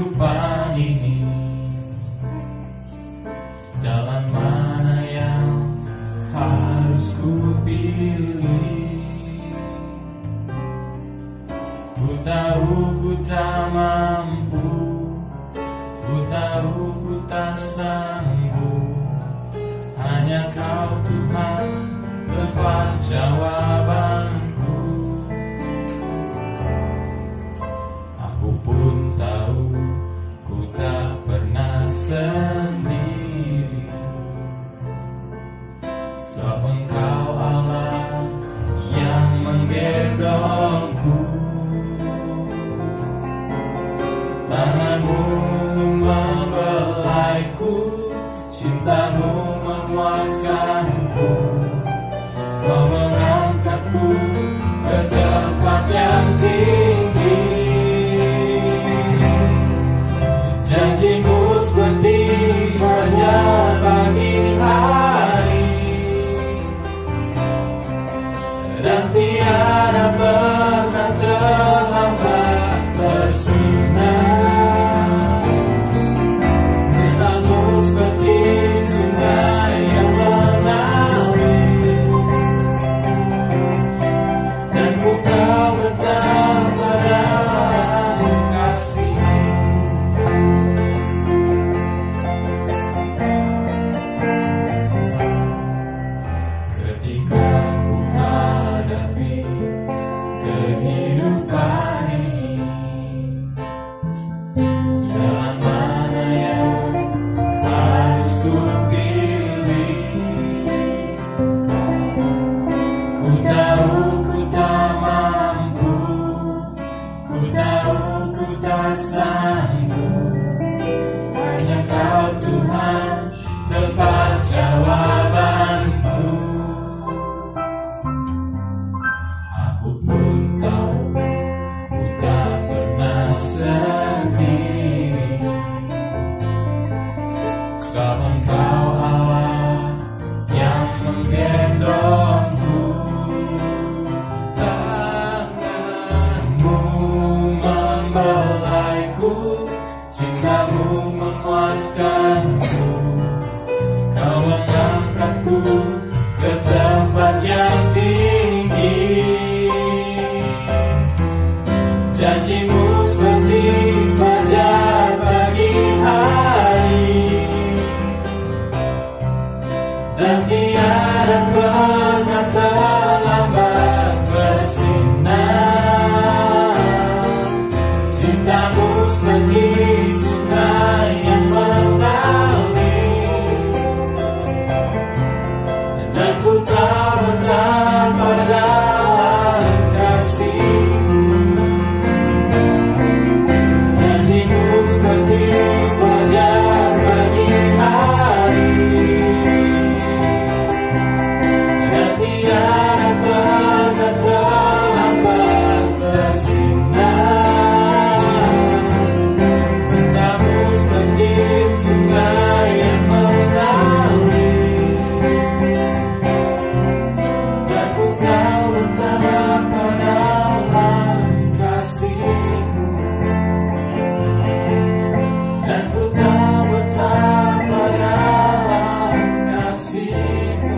kehidupan ini, jalan mana yang harus ku pilih? Ku tahu ku tak mampu, ku tahu ku tak sanggup, hanya Kau Tuhan tempat jawabanku. Aku pun tahu ku tak pernah sendiri, sebab Engkau Allah yang menggendongku. Tanganmu membelaiku, cintamu memuaskanku. Kau mengangkatku ke tempat yang tinggi. Janjimu seperti fajar pagi hari, dan tiada pernah terlambat bersinar. Cintamu seperti sungai yang mengalir, dan ku tahu betapa dalam kasih-Mu. Ketika ku hadapi kehidupan ini, jalan mana yang harus ku pilih? Ku tahu ku tak mampu, ku tahu ku tak sanggup, hanya Kau Tuhan tempat jawabanku. Aku pun tahu ku tak pernah sendiri, sebab Engkau Allah yang menggendongku. Tanganmu membelaiku, cintamu memuaskanku. Kau mengangkatku ke tempat yang tinggi. Janjimu seperti fajar pagi hari, dan tiada pernah terlambat bersinar. Cintamu seperti sungai yang mengalir, dan ku tahu betapa dalam kasih-Mu. Janjimu seperti fajar pagi hari, dan tiada pernah terlambat bersinar. Cintamu seperti sungai yang mengalir, dan ku tahu betapa dalam kasih-Mu. Dan ku tahu betapa dalam kasih-Mu.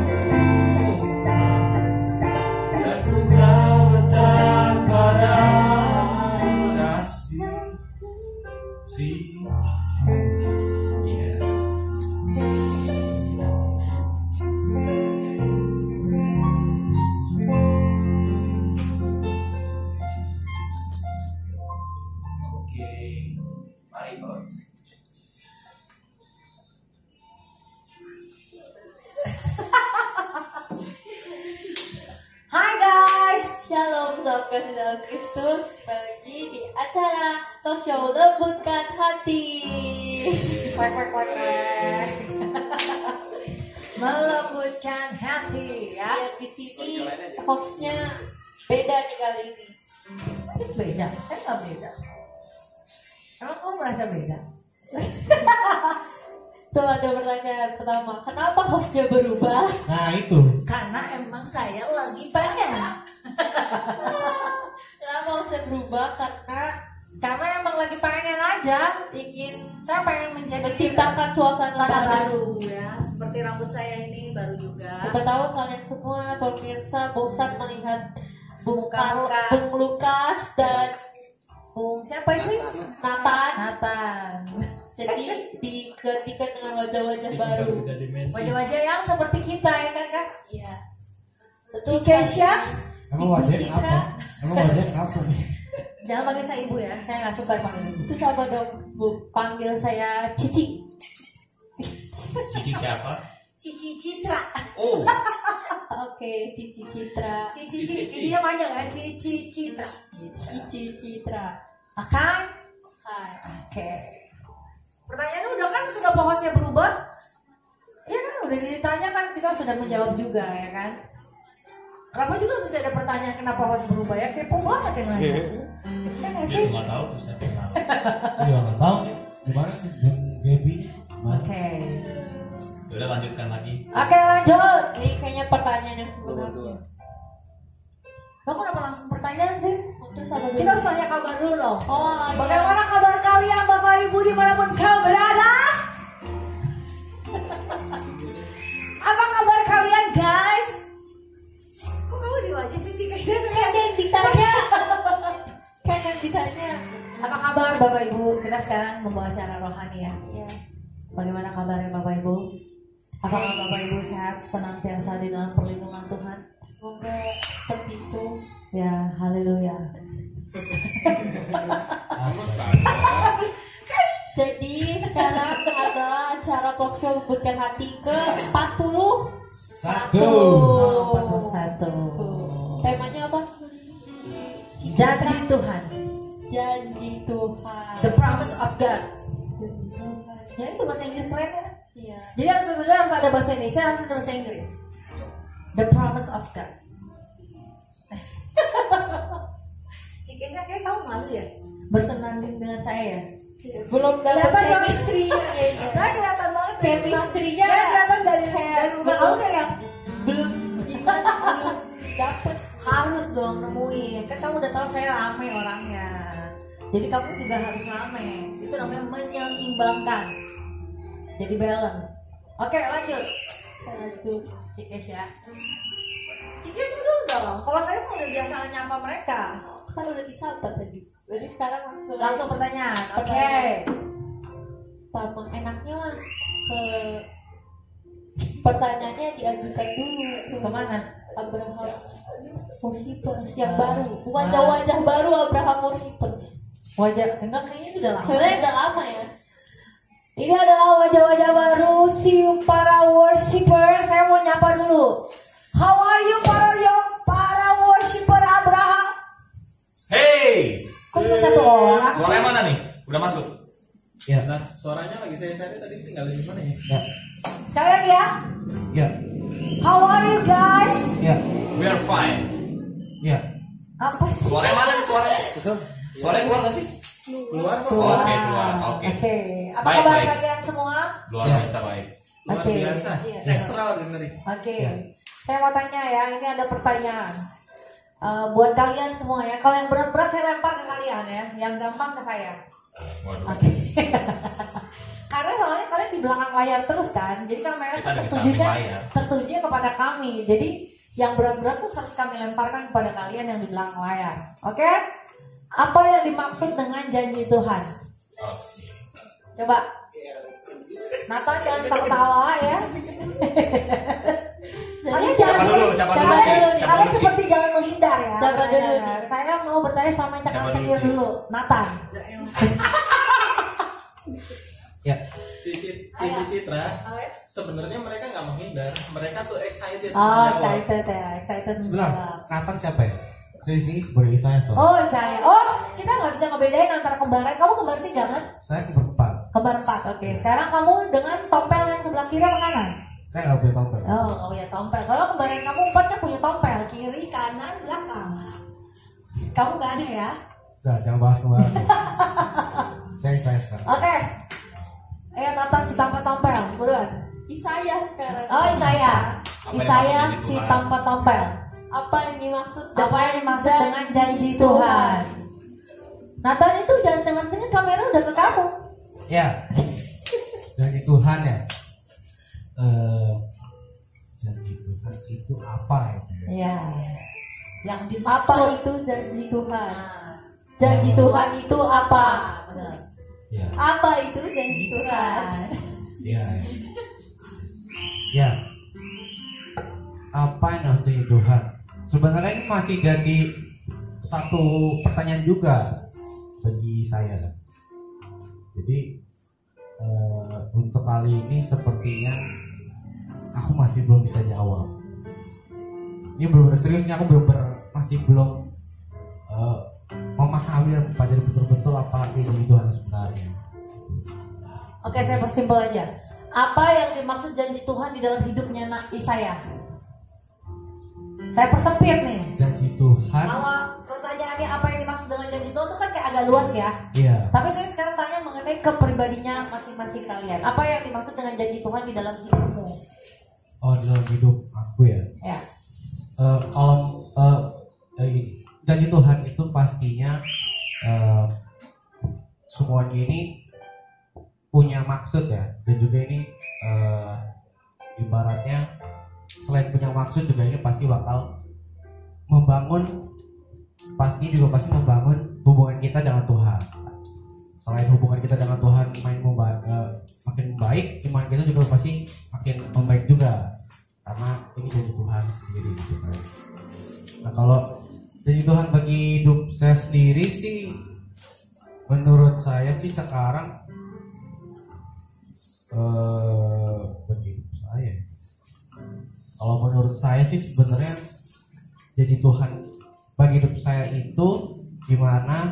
Dan ku tahu betapa dalam kasih-Mu. Yeah. Oke, mari bos. Hai guys, Shalom, salam kasih dalam Kristus. Kembali lagi di acara talk show Lembutkan Hati. Kuek. Melembutkan hati ya. Ya, di sini hostnya beda nih kali ini. Itu beda, saya nggak beda. Emang kamu merasa beda? Tuh ada pertanyaan pertama, kenapa hostnya berubah? Nah itu. Karena emang saya lagi pengen. Kenapa hostnya berubah? Karena Karena emang lagi pengen aja. Saya pengen menciptakan suasana baru ya. Seperti rambut saya ini baru juga. Siapa tahu kalian semua pemirsa bosan melihat Bung Muka-muka. Bung Lukas dan Bung siapa sih? Nathan. Jadi digantikan dengan wajah-wajah baru. Wajah-wajah yang seperti kita ya kan Kak? Iya. Cikesha. Emang wajah apa? Emang wajah apa nih? Jangan panggil saya ibu ya, saya nggak suka panggil ibu. Itu siapa dong, Bu? Panggil saya Cici. Cici siapa? Cici Citra. Oh, Oke, Cici Citra. Cici yang panjang kan? Cici Citra. Cici Citra. Akan? Hai. Oke. Pertanyaannya udah kan kenapa hostnya berubah? Iya kan udah ditanya kan kita sudah menjawab juga ya kan? Kenapa juga bisa ada pertanyaan kenapa host berubah ya? Kepo banget yang nanya. Ya nggak dia sih? nggak tahu tuh saya kenal. Iya nggak tahu. Gimana sih Bung Gaby? Oke. Udah lanjutkan lagi. Oke lanjut. Ini kayaknya pertanyaan yang sebenarnya. Lo kenapa langsung pertanyaan sih? Terus apa Kita harus tanya kabar dulu dong. Oh, iya. Bagaimana kabar kalian Bapak Ibu dimanapun kau berada? Apa kabar kalian guys? Kok kamu di wajah sih Cika? Kan yang ditanya. Kan yang ditanya. Apa kabar Bapak Ibu? Kita sekarang membawa acara rohani ya. Iya. Bagaimana kabarnya Bapak Ibu? Apakah Bapak Ibu sehat senantiasa di dalam perlindungan Tuhan? Semoga seperti itu. Ya, haleluya. Jadi sekarang ada acara talk show Lembutkan Hati ke-41. Oh, 41. Temanya apa? Janji Tuhan. Janji Tuhan. The promise of God. Ya itu bahasa Inggris keren ya. Iya. Jadi sebenarnya harus ada bahasa Indonesia, harus ada bahasa Inggris. The promise of God. Cikesha kayak kamu malu ya bersenandung dengan saya ya. Belum dapat Dapat dong. chemistry-nya kayaknya. Saya kelihatan banget. Chemistry-nya Saya kelihatan dari rumah kamu kayak belum gimana belum dapet. harus dong nemuin. Kan kamu udah tahu saya rame orangnya. Jadi kamu juga harus rame. Itu namanya menyeimbangkan. Jadi balance. Oke lanjut. Lanjut. Cikesha. Cikesha dulu dong. Kalau saya mau udah biasa nyapa mereka. Kan udah disapa tadi. Jadi sekarang Langsung pertanyaan. Oke. Sama enaknya mah pertanyaannya diajukan dulu Kemana? Abraham Worshippers yang baru, wajah-wajah baru Abraham Worshippers. Wajah enggak kayaknya sudah lama. Sebenarnya udah lama ya. Ini adalah wajah-wajah baru si para worshipper. Saya mau nyapa dulu. How are you para worshipper Abraham? Hey, Kok cuma satu orang? suaranya mana nih? Udah masuk? Ya. Nah, suaranya lagi saya cari tadi tinggal di mana ya? Ya. Sekali lagi ya. Ya. How are you guys? Ya. We are fine. Ya. Apa sih? Suaranya mana nih suaranya? Betul. Suaranya keluar nggak sih? Keluar kok. Keluar. Oke, keluar. Oke. Oke. Apa Baik, kabar baik. kalian semua? Luar biasa baik. Luar Oke. biasa. Iya. Extraordinary. Oke. Ya. Saya mau tanya ya. Ini ada pertanyaan. Buat kalian semua ya. Kalau yang berat-berat saya lempar ke kalian ya. Yang gampang ke saya. Waduh. Oke. Karena soalnya kalian di belakang layar terus kan. Jadi kamera Kita ada di samping layar. tertujunya kepada kami. Jadi yang berat-berat tuh harus kami lemparkan kepada kalian yang di belakang layar. Oke? Apa yang dimaksud dengan janji Tuhan? Oh. Coba. Nathan jangan tertawa ya. Jadi Kalian Siapa dulu? Siapa dulu? Siapa dulu nih? Siapa Kalian dulu sih? seperti jangan menghindar ya. Siapa dulu Pertanyaannya. nih? Saya mau bertanya sama Siapa cakar-cakir dulu, dulu. Nathan. Ya. Cici Citra, sebenarnya mereka nggak menghindar, mereka tuh excited. Oh, menjawab. excited ya. Excited Sebentar. menjawab. Nathan siapa ya? Sisi sebagai saya soalnya. Oh saya, oh kita nggak bisa ngebedain antara kembar. Kamu kembar 3 kan? Saya keempat. Kembar 4. Oke. Sekarang kamu dengan tompel yang sebelah kiri apa kanan? Saya nggak punya tompel. Oh ya tompel. Kalau kembaran kamu 4 kan punya tompel kiri, kanan, belakang. Kamu nggak ada ya? Udah, jangan bahas kemarin. saya sekarang. Oke. Ayo Nathan si tanpa tompel, buruan. Isaya sekarang. Oh Isaya. Apa yang Isaya dimaksud si Tuhan? tanpa tompel. Apa yang dimaksud Apa yang dimaksud dengan janji Tuhan? Nathan itu jangan setengah-setengah, kamera udah ke kamu. Ya. Janji Tuhan ya. Janji Tuhan itu apa itu? Iya. Yang Apa dimaksud itu janji Tuhan? Nah, Janji Tuhan itu apa? benar. Ya. Apa itu janji Tuhan? Ya. Ya. Apa yang harus janji Tuhan? Sebenarnya ini masih jadi satu pertanyaan juga bagi saya. Jadi untuk kali ini sepertinya aku masih belum bisa jawab. Ini benar-benar seriusnya aku masih belum memahami dan mempelajari betul-betul apa arti janji Tuhan sebenarnya. Oke, saya persimpel aja. Apa yang dimaksud janji Tuhan di dalam hidupnya Isaya? Saya persempit nih. Janji Tuhan. Kalau pertanyaannya apa yang dimaksud dengan janji Tuhan itu kan kayak agak luas ya. Iya. Tapi saya sekarang tanya mengenai kepribadinya masing-masing kalian. Apa yang dimaksud dengan janji Tuhan di dalam hidupmu? Oh, dalam hidup aku ya. Ya. Kalau janji Tuhan itu pastinya semuanya ini punya maksud ya, dan juga ini ibaratnya selain punya maksud juga ini pasti bakal membangun, pasti juga pasti membangun hubungan kita dengan Tuhan. Selain hubungan kita dengan Tuhan makin baik, iman kita juga pasti makin membaik juga, karena ini janji Tuhan sendiri gitu kan. Nah, kalau janji Tuhan bagi hidup saya sendiri sih, menurut saya sih sekarang bagi hidup saya, kalau menurut saya sih sebenarnya jadi Tuhan bagi hidup saya itu gimana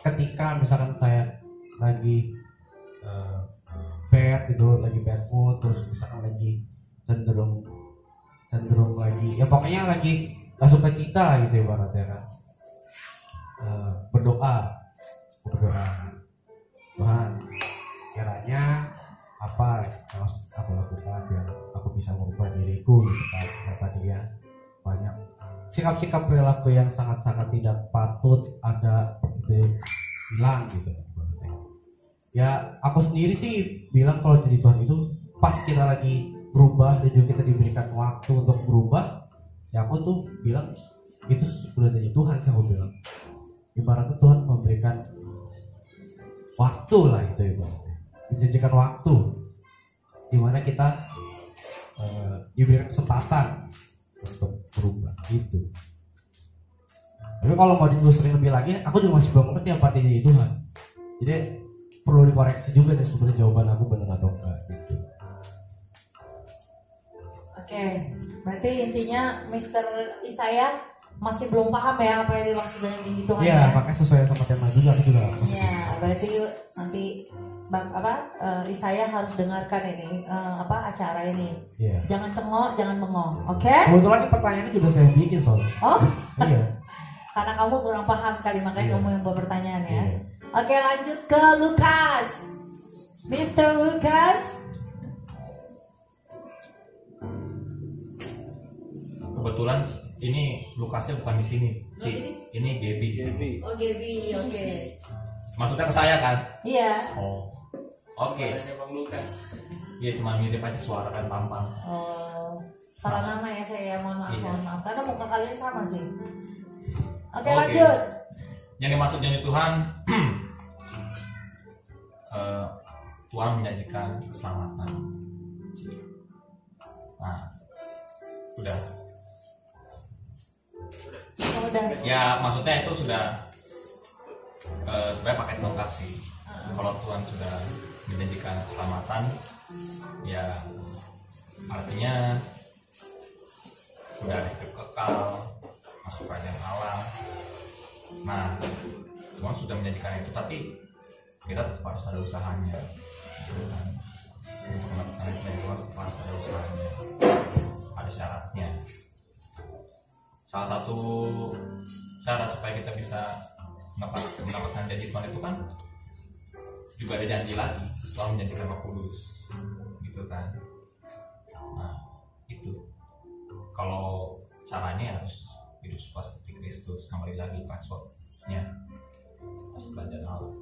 ketika misalkan saya lagi bad gitu, lagi bad mood, terus misalkan lagi cenderung lagi ya pokoknya lagi gak suka cita lah gitu ibaratnya kan, berdoa Tuhan, kiranya apa yang harus aku lakukan biar aku bisa merubah diriku gitu kan. Nah, tadi ya banyak sikap-sikap perilaku yang sangat-sangat tidak patut ada itu hilang gitu. Ya aku sendiri sih bilang kalau jadi Tuhan itu pas kita lagi berubah dan juga kita diberikan waktu untuk berubah, ya aku tuh bilang itu sudah jadi Tuhan sih, aku bilang ibaratnya Tuhan memberikan waktu lah itu ibaratnya, menjanjikan waktu dimana kita diberikan kesempatan untuk berubah itu. Tapi kalau mau ditelusuri lebih lagi, aku juga masih belum ngerti apa artinya jadi Tuhan. Jadi perlu dikoreksi juga deh sebenarnya jawaban aku benar atau enggak gitu. Oke, berarti intinya Mr. Isaya masih belum paham ya apa yang dimaksud dengan janji Tuhan. Iya, makanya sesuai sama tema juga aku juga. Ya, berarti nanti Isaya harus dengarkan ini acara ini. Iya. Jangan cengok, jangan bengong. Oke? Kebetulan ini pertanyaannya juga saya bikin soalnya. Oh? Iya. Karena kamu kurang paham sekali makanya Iya. kamu yang buat pertanyaan ya. Iya. Oke, lanjut ke Lukas. Mr. Lukas. Kebetulan ini Lukasnya bukan di sini, Ci. Ini Gaby di sini. Oh, Gaby, oke. Maksudnya ke saya kan? Iya. Oh, oke. Adanya Bang Lukas. Iya cuma mirip aja suara dan tampang. Oh, salah nama ya saya, mohon maaf, Iya. mohon maaf. Karena muka kalian sama sih. Oke, Oke. lanjut. Yang dimaksud janji Tuhan, Tuhan menjanjikan keselamatan. Nah, udah. Oh, udah. Ya maksudnya itu sudah sebenarnya paket lengkap sih. Kalau Tuhan sudah menjanjikan keselamatan, ya artinya udah ada hidup kekal, masuk kerajaan Allah. Nah, Tuhan sudah menjanjikan itu, tapi kita tetap harus ada usahanya. Gitu kan. Untuk mendapatkan itu Tuhan tetap harus ada usahanya, ada syaratnya. Salah satu cara supaya kita bisa mendapatkan janji Tuhan itu kan juga ada janji lagi, Tuhan menjanjikan Roh Kudus, gitu kan. Nah, itu kalau caranya harus hidup seperti Kristus, kembali lagi passwordnya pas kerajaan Allah.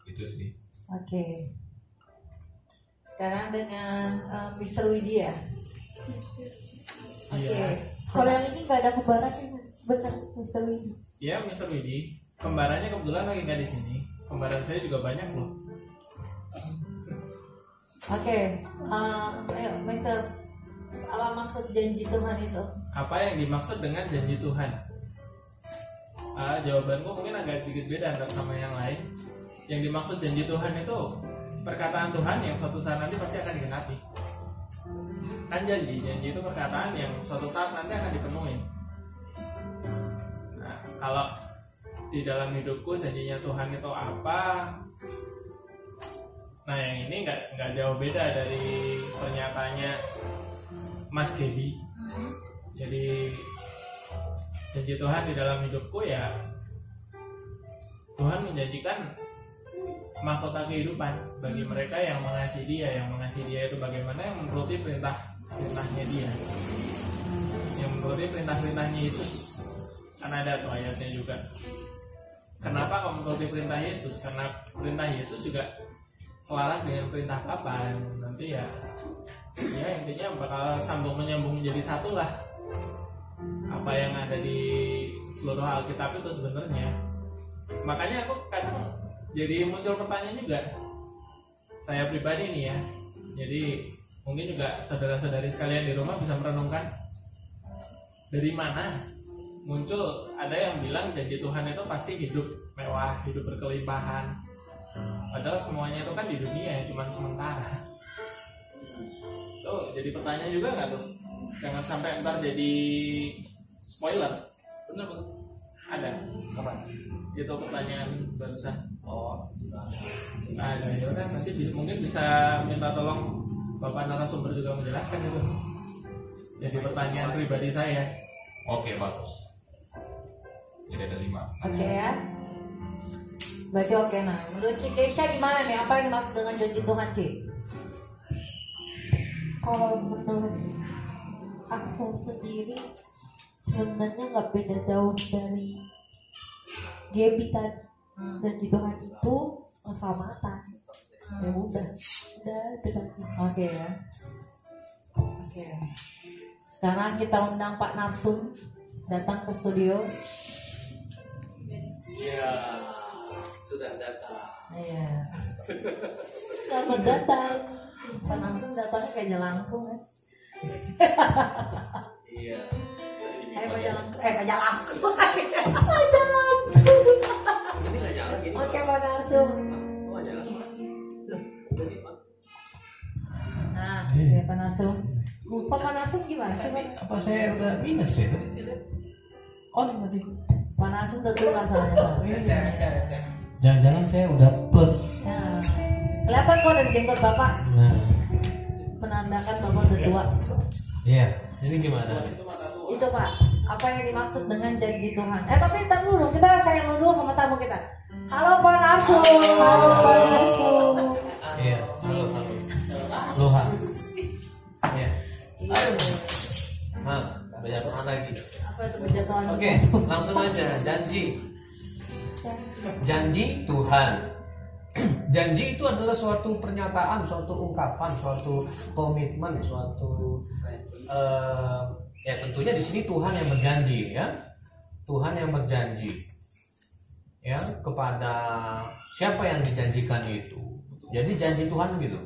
Itu sih. Oke. Sekarang dengan Mr. Widya. Oke. Iya. Kalau yang ini nggak ada kembaran, benar Mr. Widi. Ya, Mr. Widi, kembarannya kebetulan lagi nggak di sini. Kembaran saya juga banyak loh. Oke. Ayo Mr. Apa maksud janji Tuhan itu? Apa yang dimaksud dengan janji Tuhan? Jawabanku mungkin agak sedikit beda antara sama yang lain. Yang dimaksud janji Tuhan itu perkataan Tuhan yang suatu saat nanti pasti akan digenapi. Kan janji itu perkataan yang suatu saat nanti akan dipenuhi. Nah, kalau di dalam hidupku janjinya Tuhan itu apa? Nah, yang ini nggak jauh beda dari pernyataannya Mas Gaby. Jadi janji Tuhan di dalam hidupku ya, Tuhan menjanjikan mahkota kehidupan bagi mereka yang mengasihi Dia. Yang mengasihi Dia itu bagaimana? Yang menuruti perintahnya Dia, yang menuruti perintahnya Yesus. Karena ada tuh ayatnya juga. Kenapa kamu menuruti perintah Yesus? Karena perintah Yesus juga selaras dengan perintah Bapa. Nanti ya intinya bakal sambung menyambung menjadi satu lah. Apa yang ada di seluruh Alkitab itu sebenarnya. Makanya aku kadang jadi muncul pertanyaan juga, saya pribadi nih ya. Jadi mungkin juga saudara-saudari sekalian di rumah bisa merenungkan, dari mana muncul ada yang bilang janji Tuhan itu pasti hidup mewah, hidup berkelimpahan. Padahal semuanya itu kan di dunia ya, cuma sementara. Tuh jadi pertanyaan juga nggak tuh? Jangan sampai ntar jadi spoiler. Bener bener. Ada. Apa? Itu pertanyaan barusan. Oh, ada. Ya udah, nanti mungkin bisa minta tolong Bapak narasumber juga menjelaskan itu. Jadi pertanyaan pribadi saya. Oke, bagus. Jadi ada 5. Oke ya. Berarti oke. Nah, menurut Ci Keisha gimana nih? Apa yang dimaksud dengan janji Tuhan, Ci? Kalau menurut aku sendiri sebenarnya nggak beda jauh dari Gaby tadi. Janji Tuhan itu keselamatan. Ya udah dekat. Oke ya. Oke. Sekarang kita undang Pak Narsum datang ke studio. Iya, sudah datang. Iya. Selamat datang. Pak Narsum datangnya kayak jelangkung ya. Iya. Kayak Pak Jelangkung. Pak Jelangkung. Ini nggak nyala gini. Oke Pak Narsum. Oh, nggak nyala. Loh, udah nih, Pak. Nah, ya Pak Narsum. Pak Narsum gimana? Apa saya udah minus ya? Oh, tadi. Pak Narsum udah tua soalnya. Jangan-jangan saya udah plus. Nah, kelihatan kok dari jenggot Bapak Nah, menandakan Bapak udah tua. iya. Jadi gimana? Itu Pak, apa yang dimaksud dengan janji Tuhan? Tapi ntar dulu, kita sayang dulu sama tamu kita. Halo Pak Narsum. Halo Pak Narsum. Iya. Halo. Lohan. Iya. Nah, berjatuhan lagi. Apa itu berjatuhan? Oke, langsung aja. Janji Tuhan. Janji itu adalah suatu pernyataan, suatu ungkapan, suatu komitmen, suatu ya tentunya di sini Tuhan yang berjanji ya. Tuhan yang berjanji ya kepada siapa yang dijanjikan itu. Jadi janji Tuhan gitu.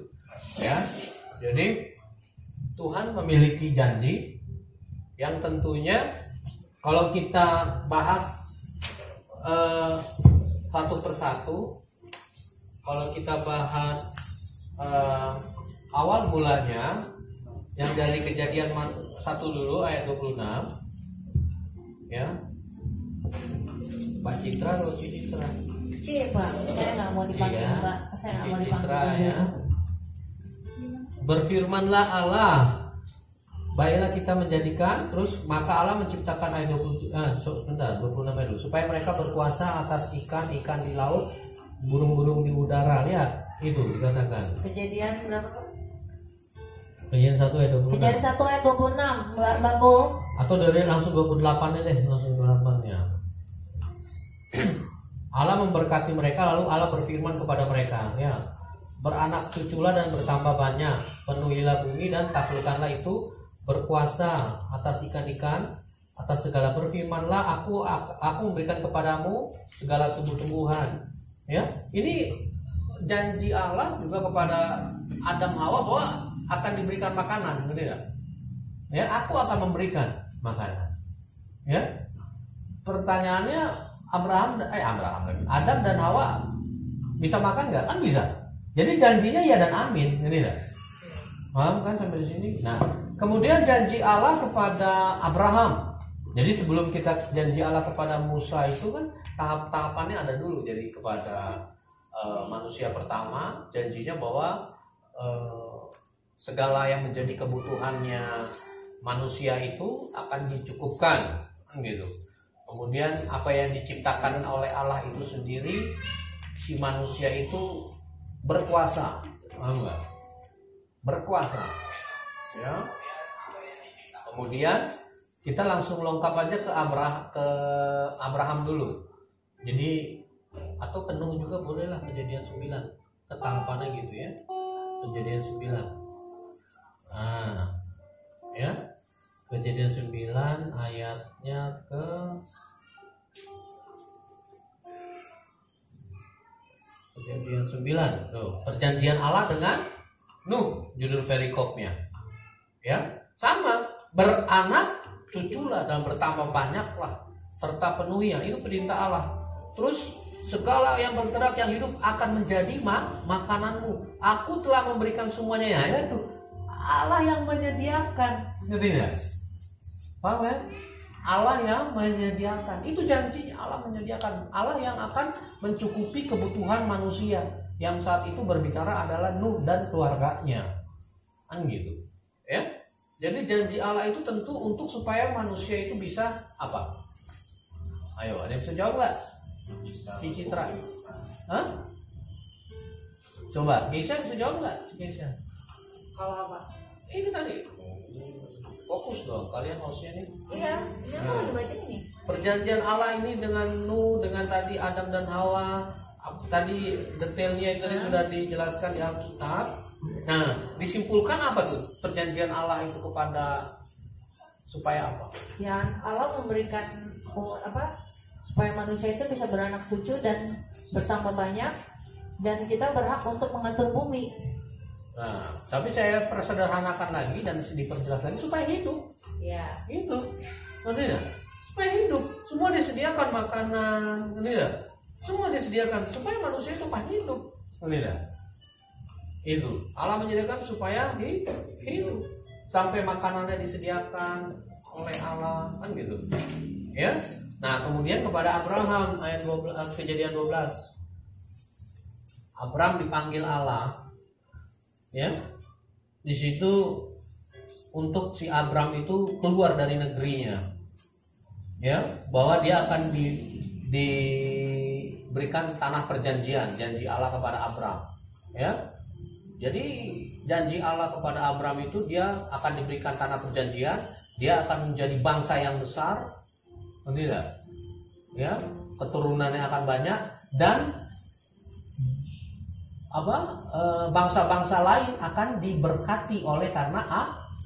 Ya. Jadi Tuhan memiliki janji yang tentunya kalau kita bahas satu persatu, kalau kita bahas awal mulanya yang dari Kejadian 1 dulu ayat 26 ya. Pak Citra atau Citra? Iya Pak, saya nggak mau dipanggil Iya. Pak. Saya nggak mau Citra dipanggil. ya. Berfirmanlah Allah, baiklah kita menjadikan, terus maka Allah menciptakan ayat 26 ayat dulu, supaya mereka berkuasa atas ikan-ikan di laut, burung-burung di udara. Lihat, itu dikatakan. Kejadian berapa Pak? Kejadian 1 ayat 26. Kejadian 1 ayat 26, Mbak Bo. Atau dari langsung 28 deh, langsung 28 ya. Allah memberkati mereka, lalu Allah berfirman kepada mereka, ya, beranak cuculah dan bertambah banyak, penuhilah bumi dan taklukkanlah itu, berkuasa atas ikan-ikan, atas segala, berfirmanlah, aku memberikan kepadamu segala tumbuh-tumbuhan. Ya, ini janji Allah juga kepada Adam Hawa bahwa akan diberikan makanan, gitu ya. Ya, aku akan memberikan makanan. Ya. Pertanyaannya Adam dan Hawa bisa makan nggak? Kan bisa. Jadi janjinya ya dan amin, gitu ya. Paham kan sampai di sini? Nah, kemudian janji Allah kepada Abraham. Jadi sebelum kita janji Allah kepada Musa itu kan tahap-tahapannya ada dulu. Jadi kepada manusia pertama janjinya bahwa segala yang menjadi kebutuhannya manusia itu akan dicukupkan, gitu. Kemudian apa yang diciptakan oleh Allah itu sendiri, si manusia itu berkuasa, paham nggak? Berkuasa, ya. Kemudian kita langsung lengkap aja ke Abraham dulu. Jadi atau penuh juga bolehlah, Kejadian 9 ketahapannya gitu ya. Kejadian 9. Nah, ya. Kejadian 9 ayatnya ke Kejadian 9. Tuh, perjanjian Allah dengan Nuh, judul perikopnya. Ya, sama, beranak cuculah dan bertambah banyaklah serta penuhi, yang itu perintah Allah. Terus segala yang bergerak yang hidup akan menjadi makananmu. Aku telah memberikan semuanya, ya itu Allah yang menyediakan, ngerti tidak? Paham ya? Allah yang menyediakan, itu janjinya, Allah menyediakan. Allah yang akan mencukupi kebutuhan manusia, yang saat itu berbicara adalah Nuh dan keluarganya, kan gitu ya. Jadi janji Allah itu tentu untuk supaya manusia itu bisa apa? Ayo, ada yang bisa jawab nggak? Citra, hah? Coba, Keisha bisa jawab nggak? Keisha, Kalau apa? ini tadi fokus dong, kalian hostnya nih. Iya, ini aku udah baca ini. Perjanjian Allah ini dengan Nuh, dengan tadi Adam dan Hawa. Tadi detailnya itu sudah dijelaskan di Alkitab. Nah, disimpulkan apa tuh perjanjian Allah itu kepada supaya apa? Ya, Allah memberikan supaya manusia itu bisa beranak cucu dan bertambah banyak, dan kita berhak untuk mengatur bumi. Nah, tapi saya persederhanakan lagi dan diperjelas lagi supaya hidup. Ya. Itu, maksudnya supaya hidup. Semua disediakan makanan, tidak? Semua disediakan supaya manusia itu hidup, tidak? Itu Allah menyediakan supaya hidup. Sampai makanannya disediakan oleh Allah, kan gitu. Ya. Nah, kemudian kepada Abraham ayat 12, Kejadian 12. Abraham dipanggil Allah. Ya, di situ untuk si Abram itu keluar dari negerinya, ya, bahwa dia akan diberikan tanah perjanjian, janji Allah kepada Abram, ya. Jadi janji Allah kepada Abram itu dia akan diberikan tanah perjanjian, dia akan menjadi bangsa yang besar, tidak? Ya, keturunannya akan banyak, dan bangsa-bangsa lain akan diberkati oleh karena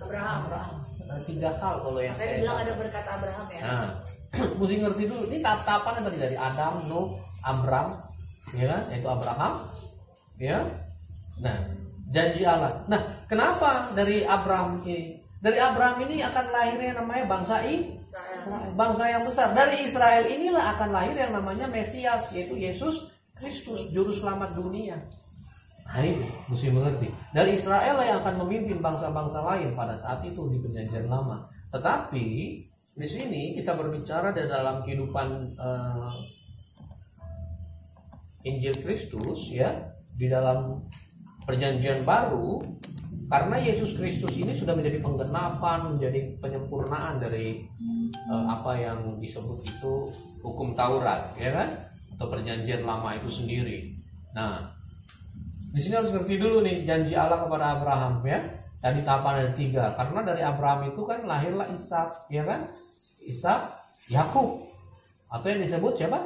Abraham. 3 hal kalau yang saya bilang ada berkat Abraham ya. Nah, mesti ngerti dulu. Ini tahap-tahapan tadi dari Adam, Nuh, Abram, ya kan? Yaitu Abraham, ya. Nah, janji Allah. Nah, kenapa dari Abraham ini? Dari Abraham ini akan lahirnya namanya bangsa Israel, bangsa yang besar. Dari Israel inilah akan lahir yang namanya Mesias, yaitu Yesus Kristus, juru selamat dunia. Nah, ini mesti mengerti. Dari Israel yang akan memimpin bangsa-bangsa lain pada saat itu di perjanjian lama. Tetapi di sini kita berbicara di dalam kehidupan Injil Kristus, ya, di dalam perjanjian baru, karena Yesus Kristus ini sudah menjadi penggenapan, menjadi penyempurnaan dari apa yang disebut itu hukum Taurat, ya kan, atau perjanjian lama itu sendiri. Nah, di sini harus ngerti dulu nih janji Allah kepada Abraham, ya. Dan ditambah ada 3 karena dari Abraham itu kan lahirlah Ishak, ya kan? Ishak, Yakub, atau yang disebut siapa?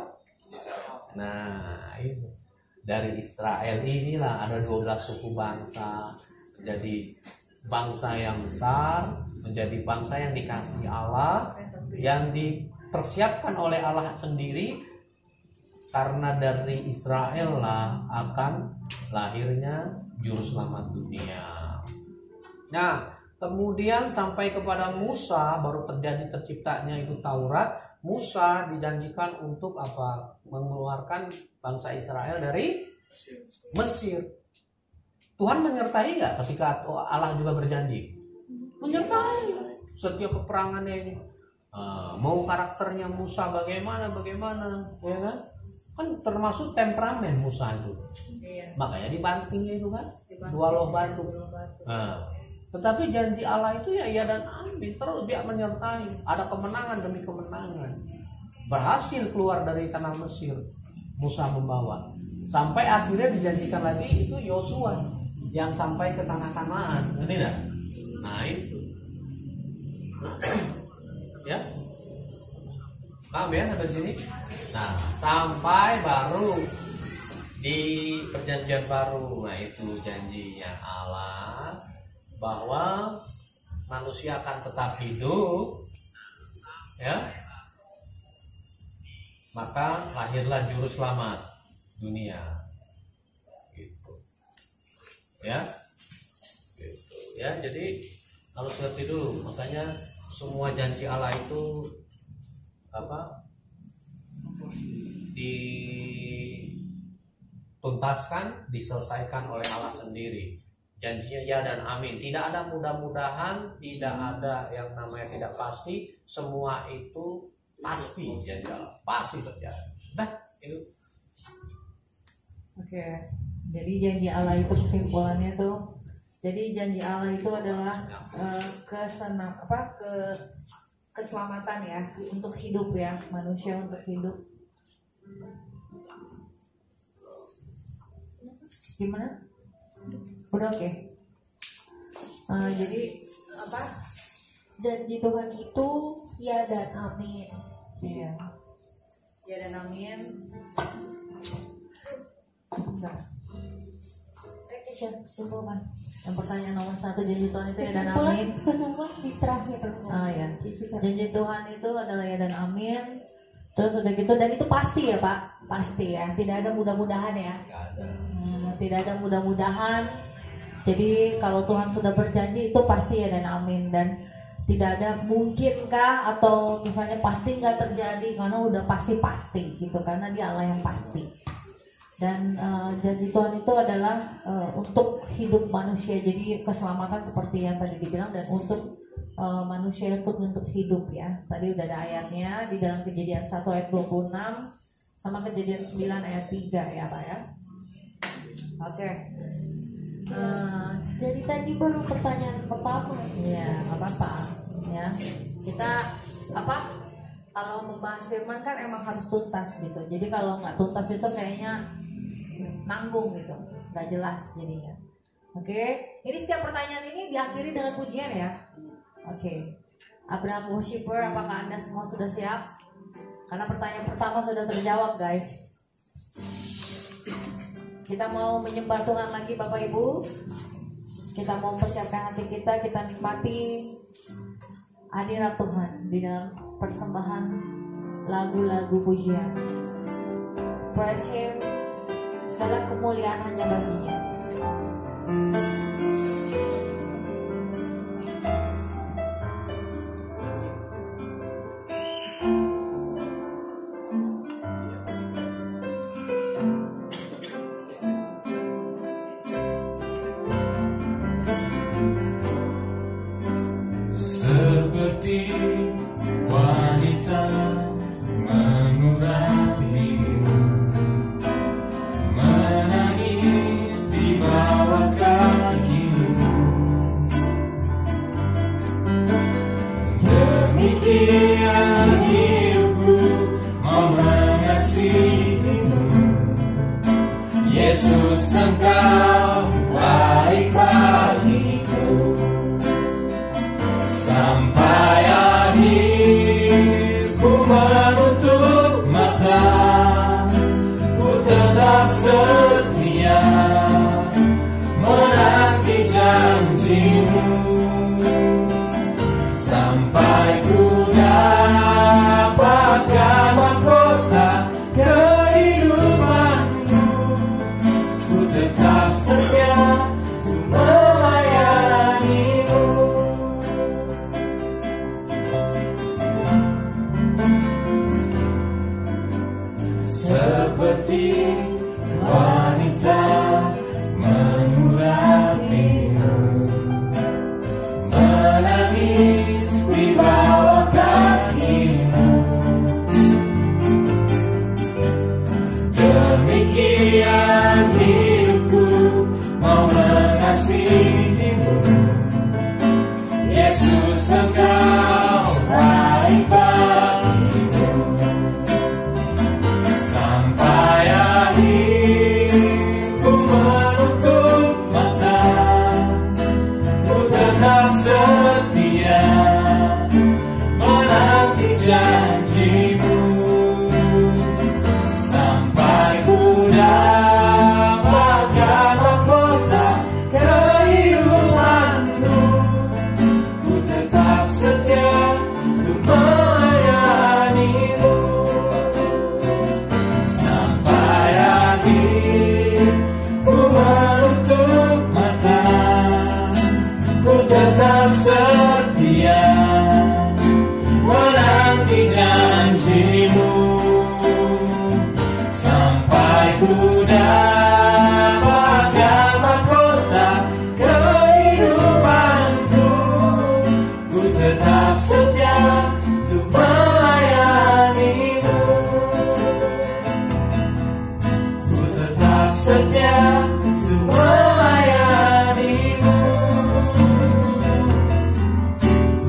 Nah, itu dari Israel inilah ada 12 suku bangsa menjadi bangsa yang besar, menjadi bangsa yang dikasihi Allah, yang dipersiapkan oleh Allah sendiri, karena dari Israel lah akan lahirnya juru selamat dunia. Nah, kemudian sampai kepada Musa baru terciptanya itu Taurat. Musa dijanjikan untuk apa? Mengeluarkan bangsa Israel dari Mesir. Tuhan menyertai nggak ketika Allah juga berjanji? Menyertai setiap peperangannya ini. Mau karakternya Musa bagaimana, ya kan? Kan termasuk temperamen Musa itu. Iya. Makanya dibantingnya itu kan, 2 loh batu. Tetapi janji Allah itu ya iya dan amin, terus dia menyertai. Ada kemenangan demi kemenangan. Berhasil keluar dari tanah Mesir, Musa membawa. Sampai akhirnya dijanjikan lagi itu Yosua yang sampai ke tanah Kanaan, ngerti tidak? Nah itu, ya, paham ya sampai sini? Nah sampai baru di perjanjian baru, nah itu janjinya Allah bahwa manusia akan tetap hidup, ya, maka lahirlah juru selamat dunia, gitu, ya, gitu, ya. Jadi harus ngerti dulu, makanya semua janji Allah itu apa? Dituntaskan, diselesaikan oleh Allah sendiri. Janjinya ya dan amin. Tidak ada mudah-mudahan, tidak ada yang namanya tidak pasti. Semua itu pasti janji Allah, pasti terjadi. Nah, itu. Oke. Jadi janji Allah itu kesimpulannya tuh. Jadi janji Allah itu adalah keselamatan ya, untuk hidup ya, manusia untuk hidup. Gimana? Udah oke. Jadi apa? Janji Tuhan itu ya dan amin. Iya. Ya dan amin. Enggak. Kesimpulan. Yang pertanyaan nomor 1, janji Tuhan itu ya dan amin. Kesimpulan di terakhir. Ya. Janji Tuhan itu adalah ya dan amin. Terus udah gitu, dan itu pasti ya Pak, pasti ya. Tidak ada mudah-mudahan ya. Tidak ada mudah-mudahan. Jadi kalau Tuhan sudah berjanji itu pasti ya dan amin, dan tidak ada mungkinkah atau misalnya pasti nggak terjadi, karena udah pasti gitu, karena Dia Allah yang pasti. Dan janji Tuhan itu adalah untuk hidup manusia, jadi keselamatan seperti yang tadi dibilang, dan untuk manusia untuk hidup ya. Tadi udah ada ayatnya di dalam Kejadian 1 ayat 26 sama Kejadian 9 ayat 3 ya Pak ya. Oke. Jadi tadi baru pertanyaan pertama. Ya, apa-apa ya. Kita kalau membahas firman kan emang harus tuntas gitu. Jadi kalau nggak tuntas itu kayaknya nanggung gitu, nggak jelas jadinya. Oke. Ini setiap pertanyaan ini diakhiri dengan pujian ya. Oke. Abraham Worshipper, apakah Anda semua sudah siap? Karena pertanyaan pertama sudah terjawab guys. Kita mau menyembah Tuhan lagi Bapak Ibu. Kita mau persiapkan hati kita nikmati hadirat Tuhan di dalam persembahan lagu-lagu pujian. Praise Him, segala kemuliaan hanya baginya. Seperti wanita mengurapimu, menangis di bawah kakimu. Demikian hidupku mau mengasihimu, Yesus Engkau baik bagiku. tetap setia menanti janjimu sampai ku dapatkan mahkota kehidupanku. Ku tetap setia untuk melayanimu. Seperti wanita mengurapimu, menangis di bawah kakimu. Demikian hidupku mau mengasihimu. Yesus, Engkau baik bagiku. Sampai akhir ku menutup mata, ku tetap setia menanti janjimu sampai ku dapatkan mahkota kehidupanku. Ku tetap setia untuk melayanimu sampai akhir ku menutup mata, ku tetap setia menanti janjimu sampai ku dapatkan mahkota kehidupanku. Ku tetap setia untuk melayanimu. Ku tetap setia untuk melayanimu.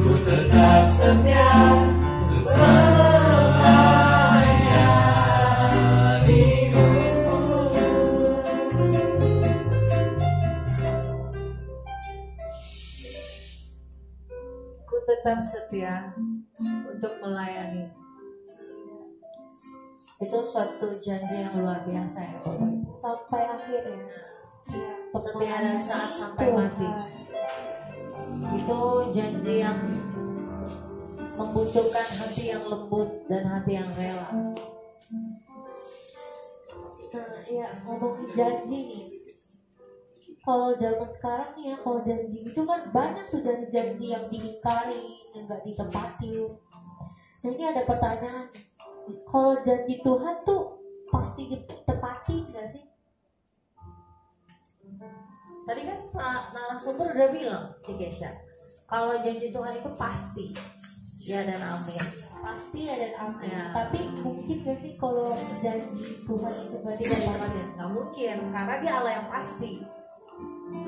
Ku tetap setia untuk melayanimu. Ku tetap setia untuk melayani. Itu suatu janji yang luar biasa ya Bapak Ibu. Sampai akhir ya. Setia dan saat sampai mati. Itu janji yang membutuhkan hati yang lembut dan hati yang rela. Nah, ya ngomongin janji nih. Kalau zaman sekarang nih ya, kalau janji itu kan banyak sudah janji yang diingkari, yang nggak ditepati. Nah ini ada pertanyaan, kalau janji Tuhan tuh pasti ditepati nggak sih? Tadi kan narasumber udah bilang, Cikesha, kalau janji Tuhan itu pasti, ya dan amin. Pasti ada amin. Ya. Tapi mungkin gak sih kalau janji Tuhan itu nggak ditepati? Nggak mungkin, karena dia Allah yang pasti.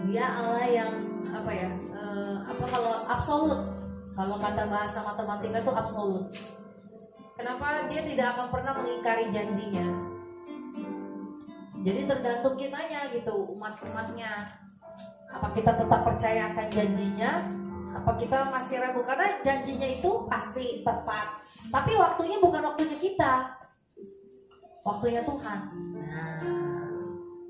Dia Allah yang apa ya? Kalau absolut? Kalau kata bahasa matematika itu absolut. Kenapa dia tidak akan pernah mengingkari janjinya? Jadi tergantung kitanya gitu, umat-umatnya. Apa kita tetap percaya akan janjinya? Apa kita masih ragu? Karena janjinya itu pasti tepat. Tapi waktunya bukan waktunya kita, waktunya Tuhan. Nah,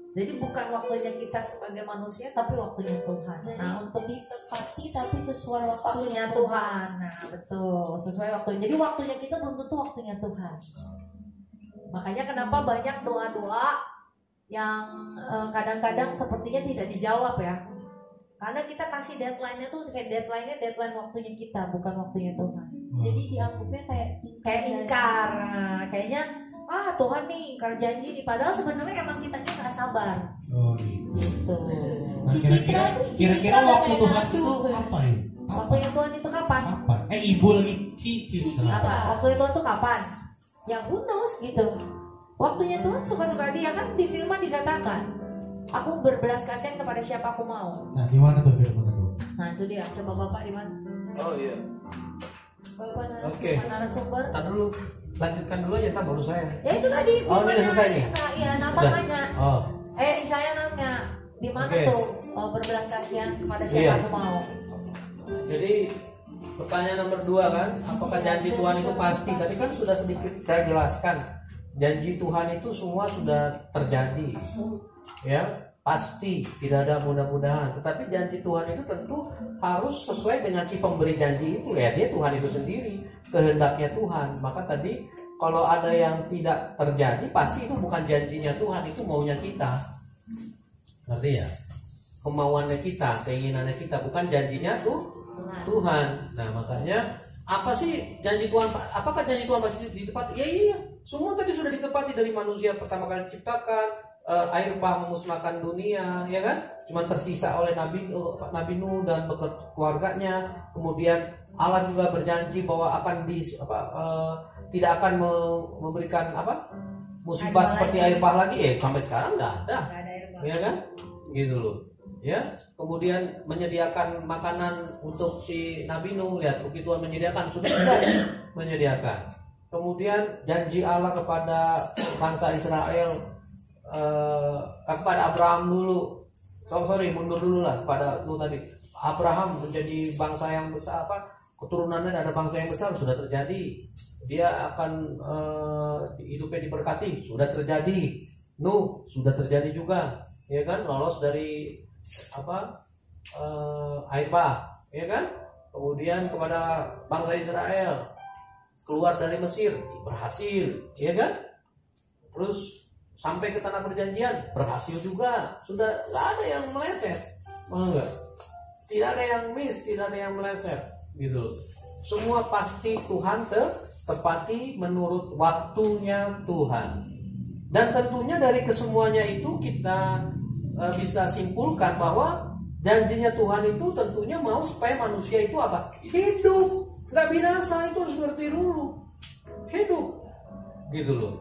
jadi bukan waktunya kita sebagai manusia, tapi waktunya Tuhan. Jadi, Nah, untuk ditepati tapi sesuai waktunya Tuhan. Nah, betul, sesuai waktunya. Jadi waktunya kita belum tentu waktunya Tuhan. Makanya kenapa banyak doa-doa yang kadang-kadang sepertinya tidak dijawab ya. Karena kita kasih deadline-nya tuh kayak deadline waktunya kita, bukan waktunya Tuhan. Jadi dianggapnya kayak Ingkar. Nah, kayaknya Tuhan nih ingkar janji nih, padahal sebenarnya emang kitanya nggak sabar. Oh gitu. Gitu. Nah, kira-kira waktu Tuhan itu apa ya? Waktunya Tuhan itu kapan? Apa? Ibu lagi cici. Apa? Waktunya Tuhan itu kapan? Yang who knows gitu. Waktunya Tuhan suka-suka dia, kan di firman dikatakan, aku berbelas kasihan kepada siapa aku mau. Nah, di mana tuh firman itu? Nah itu dia, coba Bapak di mana? Oh iya. Bapak Oke. narasumber. Tar dulu, lanjutkan dulu aja, ntar baru saya. Ya itu tadi. Oh, ini udah selesai nih? Iya, Nata Udah. nanya. Oh, Saya nanya, di mana Oke. tuh berbelas kasihan kepada siapa Iya. aku mau? jadi pertanyaan nomor 2 kan, apakah janji Tuhan itu pasti? Tadi kan sudah sedikit saya jelaskan Janji Tuhan itu semua sudah terjadi, ya pasti, tidak ada mudah-mudahan. Tetapi janji Tuhan itu tentu harus sesuai dengan si pemberi janji itu, ya dia Tuhan itu sendiri, kehendaknya Tuhan. Maka tadi kalau ada yang tidak terjadi, pasti itu bukan janjinya Tuhan, itu maunya kita. Ngerti ya? Kemauannya kita, keinginannya kita, bukan janjinya Tuhan. Nah makanya apa sih janji Tuhan? Apakah janji Tuhan pasti ditepati? Ya iya, semua tadi sudah ditepati dari manusia pertama kali diciptakan, air bah memusnahkan dunia, ya kan? Cuma tersisa oleh Nabi Nuh dan keluarganya. Kemudian Allah juga berjanji bahwa akan tidak akan memberikan musibah seperti air bah lagi. Sampai sekarang nggak ada ya kan? Gitu loh. Ya, kemudian menyediakan makanan untuk si Nabi Nuh. Lihat, bukti Tuhan menyediakan, sudah menyediakan. Kemudian janji Allah kepada bangsa Israel, kepada Abraham dulu. Mundur dulu lah kepada itu tadi. Abraham menjadi bangsa yang besar, keturunannya ada bangsa yang besar, sudah terjadi. Dia akan hidupnya diberkati, sudah terjadi. Nuh sudah terjadi juga, ya kan? Lolos dari air bah, ya kan? Kemudian kepada bangsa Israel keluar dari Mesir, berhasil, ya kan? Terus sampai ke tanah perjanjian, berhasil juga. Sudah nggak ada yang meleset, enggak? Tidak ada yang miss, tidak ada yang meleset, gitu. Semua pasti Tuhan tepati menurut waktunya Tuhan. Dan tentunya dari kesemuanya itu kita bisa simpulkan bahwa janjinya Tuhan itu tentunya mau supaya manusia itu hidup, nggak binasa. Itu harus ngerti dulu, hidup, gitu loh.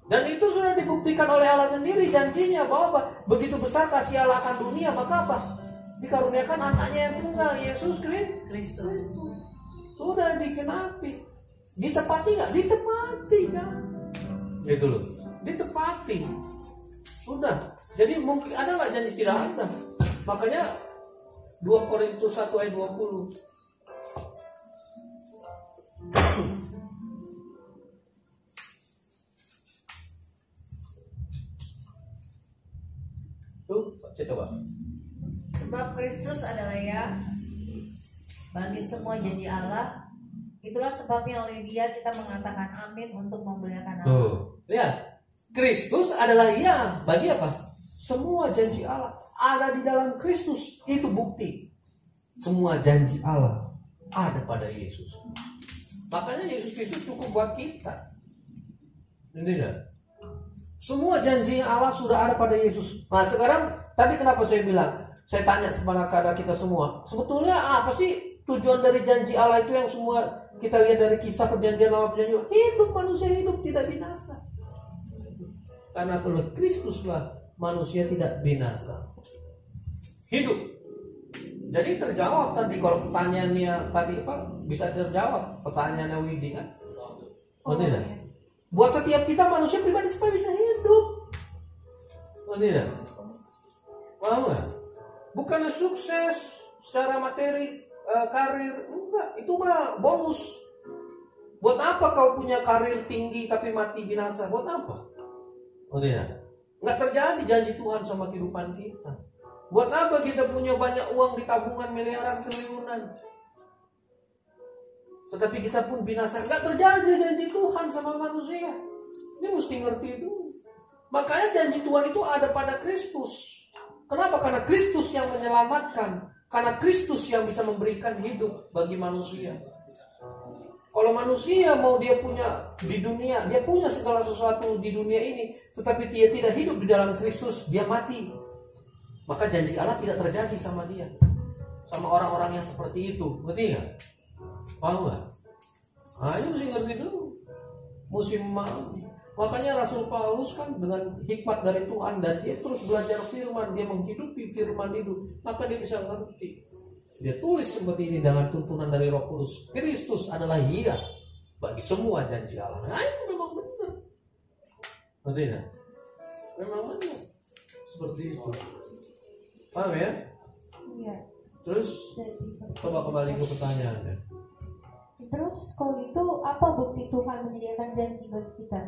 Dan itu sudah dibuktikan oleh Allah sendiri janjinya bahwa begitu besar kasih Allah akan dunia, maka dikaruniakan anaknya yang tunggal, Yesus Kristus. Sudah dikenapi, ditepati nggak? Ditepati kan? Gitu loh, ditepati. Sudah. Jadi mungkin ada nggak janji? Tidak ada. Makanya 2 Korintus 1 ayat 20. Tuh, coba. Sebab Kristus adalah ya bagi semua janji Allah. Itulah sebabnya oleh Dia kita mengatakan amin untuk memuliakan Allah. Tuh, lihat. Kristus adalah ya bagi apa? Semua janji Allah ada di dalam Kristus. Itu bukti. Semua janji Allah ada pada Yesus. Makanya Yesus Kristus cukup buat kita. Tidak. Semua janji Allah sudah ada pada Yesus. Nah sekarang, tadi kenapa saya bilang? Saya tanya kepada kita semua. Sebetulnya apa sih tujuan dari janji Allah itu yang semua kita lihat dari kisah perjanjian lama perjanjian? Hidup, manusia hidup tidak binasa. Karena oleh Kristuslah manusia tidak binasa, hidup. Jadi terjawab tadi kalau pertanyaannya tadi bisa terjawab pertanyaannya Widi kan? Tidak. Buat setiap kita manusia pribadi supaya bisa hidup. Tidak. Paham nggak? Bukannya sukses secara materi, karir, enggak. Itu mah bonus. Buat apa kau punya karir tinggi tapi mati binasa? Buat apa? Tidak. Nggak terjadi janji Tuhan sama kehidupan kita. Buat apa kita punya banyak uang di tabungan miliaran triliunan, tetapi kita pun binasa? Nggak terjadi janji Tuhan sama manusia. Ini mesti ngerti dulu. Makanya janji Tuhan itu ada pada Kristus. Kenapa? Karena Kristus yang menyelamatkan. Karena Kristus yang bisa memberikan hidup bagi manusia. Kalau manusia mau dia punya di dunia, dia punya segala sesuatu di dunia ini, tetapi dia tidak hidup di dalam Kristus, dia mati. Maka janji Allah tidak terjadi sama dia, sama orang-orang yang seperti itu. Ngerti nggak? Paham nggak? Nah ini mesti ngerti dulu. Makanya Rasul Paulus kan dengan hikmat dari Tuhan dan dia terus belajar firman, dia menghidupi firman itu, maka dia bisa ngerti. Dia tulis seperti ini dengan tuntunan dari Roh Kudus. Kristus adalah iya bagi semua janji Allah. Nah itu memang benar. Betul. Memang benar. Seperti itu. Paham ya? Iya. Terus coba kembali ke pertanyaannya. Terus kalau gitu apa bukti Tuhan menyediakan janji bagi kita?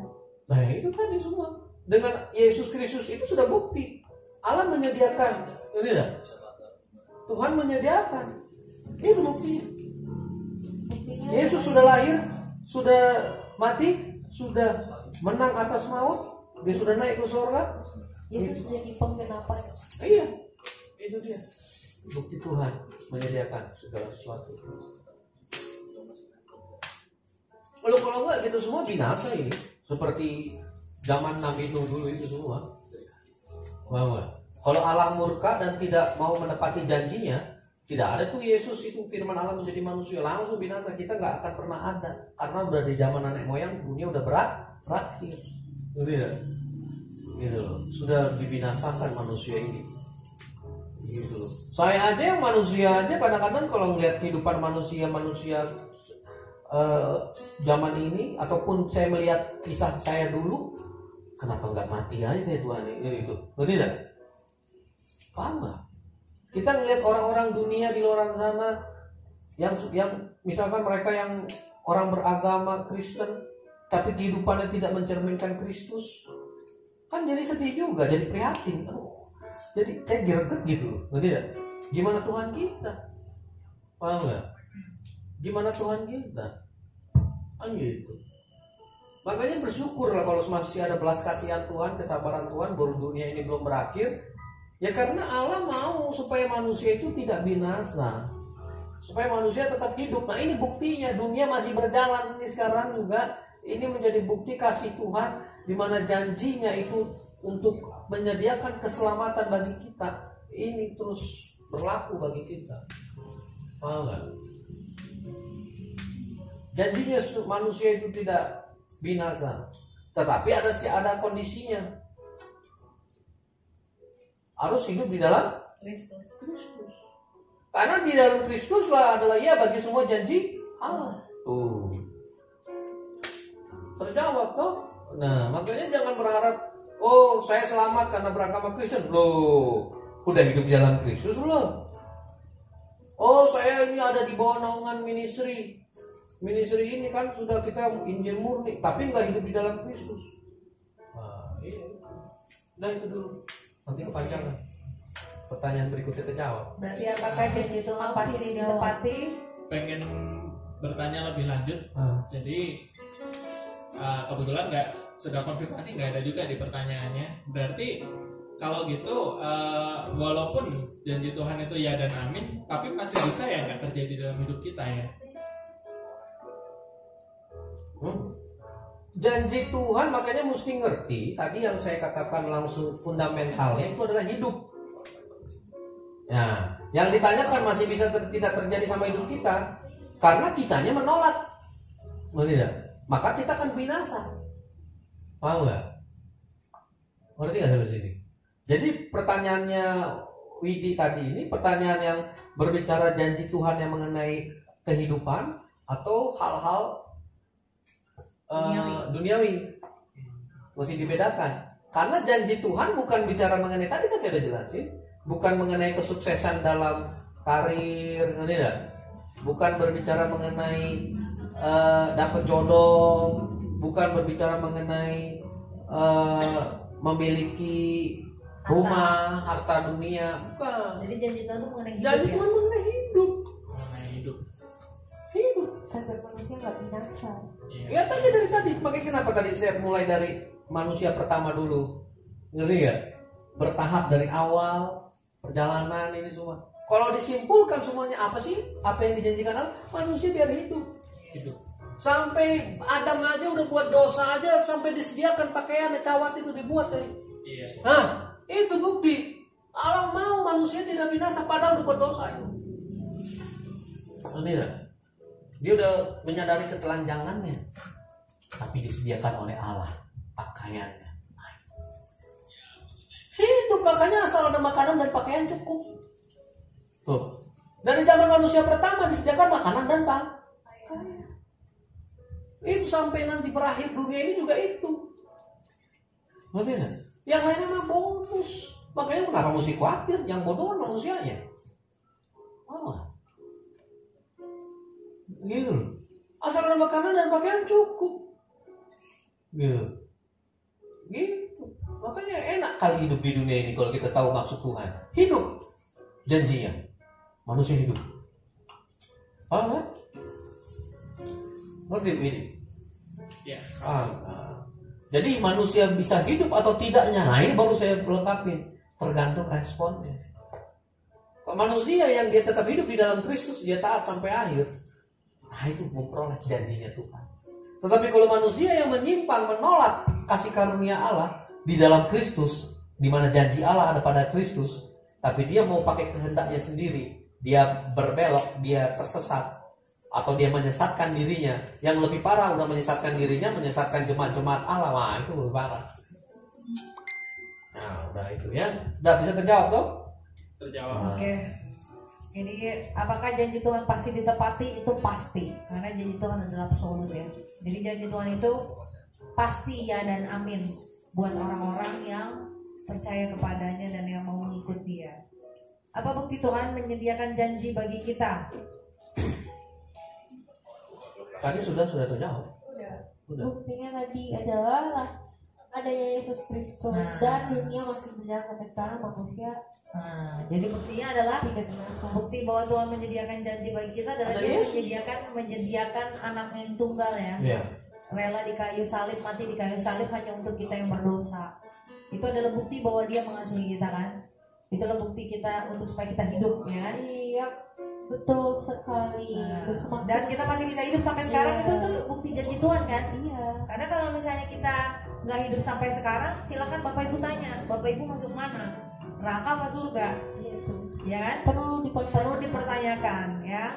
Nah itu tadi semua. Dengan Yesus Kristus itu sudah bukti. Allah menyediakan. Tidak? Tuhan menyediakan. Itu buktinya. Yesus sudah lahir, sudah mati, sudah menang atas maut, dia sudah naik ke surga. Yesus jadi penggenapan. Iya, itu dia. Bukti Tuhan menyediakan segala sesuatu. Kalau enggak gitu semua binasa ini. Seperti zaman Nabi Nuh dulu itu semua. Bahwa kalau Allah murka dan tidak mau menepati janjinya, tidak ada tuh Yesus itu firman Allah menjadi manusia langsung binasa. Kita nggak akan pernah ada karena udah di zaman nenek moyang dunia udah berakhir. Gitu ya. Gitu loh. Sudah dibinasakan manusia ini. Gitu loh. Saya aja yang manusia aja kadang-kadang kalau ngeliat kehidupan manusia zaman ini ataupun saya melihat kisah saya dulu, kenapa nggak mati aja saya Tuhan ini itu, tidak? Paham nggak? Kita ngelihat orang-orang dunia di luar sana yang misalkan mereka yang orang beragama Kristen, tapi kehidupannya tidak mencerminkan Kristus, kan jadi sedih juga, jadi prihatin, jadi kayak greget gitu, tidak? Gimana Tuhan kita? Paham nggak? Gimana Tuhan kita? Kan gitu. Makanya bersyukurlah kalau masih ada belas kasihan Tuhan, kesabaran Tuhan, baru dunia ini belum berakhir. Ya karena Allah mau supaya manusia itu tidak binasa, supaya manusia tetap hidup. Nah ini buktinya, dunia masih berjalan ini sekarang juga. Ini menjadi bukti kasih Tuhan, di mana janjinya itu untuk menyediakan keselamatan bagi kita. Ini terus berlaku bagi kita. Paham nggak? Janjinya manusia itu tidak binasa, tetapi ada kondisinya. Harus hidup di dalam Kristus. Karena di dalam Kristus lah adalah ya bagi semua janji Allah. Tuh. Terjawab toh. Nah, makanya jangan berharap saya selamat karena beragama Kristen. Loh, udah hidup di dalam Kristus belum? Saya ini ada di bawah naungan ministry. Ministry ini kan sudah kita Injil murni, tapi nggak hidup di dalam Kristus. Nah, iya. Nah itu dulu. Nanti kepanjangan. Pertanyaan berikutnya terjawab. Berarti apakah janji Tuhan pasti ditepati? Pengen bertanya lebih lanjut. Jadi kebetulan sudah konfirmasi nggak ada juga di pertanyaannya. Berarti kalau gitu walaupun janji Tuhan itu ya dan amin, tapi masih bisa ya nggak terjadi dalam hidup kita ya. Janji Tuhan makanya mesti ngerti tadi yang saya katakan langsung fundamentalnya itu adalah hidup. Nah, yang ditanyakan masih bisa tidak terjadi sama hidup kita karena kitanya menolak, tidak? Maka kita akan binasa. Paham nggak? Ngerti nggak sampai sini? Jadi pertanyaannya Widi tadi ini pertanyaan yang berbicara janji Tuhan yang mengenai kehidupan atau hal-hal duniawi mesti dibedakan karena janji Tuhan bukan bicara mengenai tadi kan saya sudah jelasin, bukan mengenai kesuksesan dalam karir, tidak, bukan berbicara mengenai dapat jodoh, bukan berbicara mengenai memiliki rumah, harta dunia, bukan. Jadi janji Tuhan itu mengenai hidup. Janji Tuhan mengenai hidup. Hidup. Sampai manusia nggak binasa. Lihat aja dari tadi. Makanya kenapa tadi saya mulai dari manusia pertama dulu. Ngerti gak? Bertahap dari awal perjalanan ini semua. Kalau disimpulkan semuanya apa sih? Apa yang dijanjikan Allah? Manusia biar hidup. Sampai Adam aja udah buat dosa aja sampai disediakan pakaian cawat itu dibuat tadi. Iya. Nah, itu bukti Allah mau manusia tidak binasa padahal udah buat dosa itu. Tidak. Dia udah menyadari ketelanjangannya, tapi disediakan oleh Allah pakaiannya. Hidup makanya asal ada makanan dan pakaian cukup. Tuh. Dari zaman manusia pertama disediakan makanan dan pakaian. Itu sampai nanti berakhir dunia ini juga itu. Ngerti nggak? Yang lainnya mah bonus. Makanya kenapa mesti khawatir? Yang bodoh kan manusianya. Gitu. Asal ada makanan dan pakaian cukup. Gitu. Gitu. Makanya enak kali hidup di dunia ini kalau kita tahu maksud Tuhan. Hidup janjinya. Manusia hidup. Paham kan? Ngerti ini? Ya. Jadi manusia bisa hidup atau tidaknya. Nah ini baru saya lengkapin. Tergantung responnya. Kok manusia yang dia tetap hidup di dalam Kristus, dia taat sampai akhir. Nah itu memperoleh janjinya Tuhan. Tetapi kalau manusia yang menyimpang, menolak kasih karunia Allah di dalam Kristus, di mana janji Allah ada pada Kristus, tapi dia mau pakai kehendaknya sendiri, dia berbelok, dia tersesat, atau dia menyesatkan dirinya. Yang lebih parah udah menyesatkan dirinya, menyesatkan jemaat-jemaat Allah. Wah itu lebih parah. Nah udah itu ya. Udah bisa terjawab toh? Terjawab. Oke. Jadi apakah janji Tuhan pasti ditepati? Itu pasti. Karena janji Tuhan adalah absolut ya. Jadi janji Tuhan itu pasti ya dan amin buat orang-orang yang percaya kepadanya dan yang mau mengikut dia. Apa bukti Tuhan menyediakan janji bagi kita? Tadi sudah terjawab. Udah. Buktinya tadi adalah adanya Yesus Kristus dan dunia masih berjalan sampai sekarang manusia. Nah, jadi buktinya adalah Tidak kenapa. bukti bahwa Tuhan menyediakan janji bagi kita adalah Ada Dia menyediakan anaknya yang tunggal ya. Iya. Rela di kayu salib, mati di kayu salib hanya untuk kita yang berdosa. Itu adalah bukti bahwa Dia mengasihi kita kan. Itulah bukti kita untuk supaya kita hidup ya kan. Iya, betul sekali. Nah, dan kita masih bisa hidup sampai sekarang itu tuh bukti janji Tuhan kan. Iya. Karena kalau misalnya kita nggak hidup sampai sekarang, silakan Bapak Ibu tanya, Bapak Ibu masuk mana? Neraka apa surga? Iya tuh. Ya kan? Perlu dipertanyakan ya.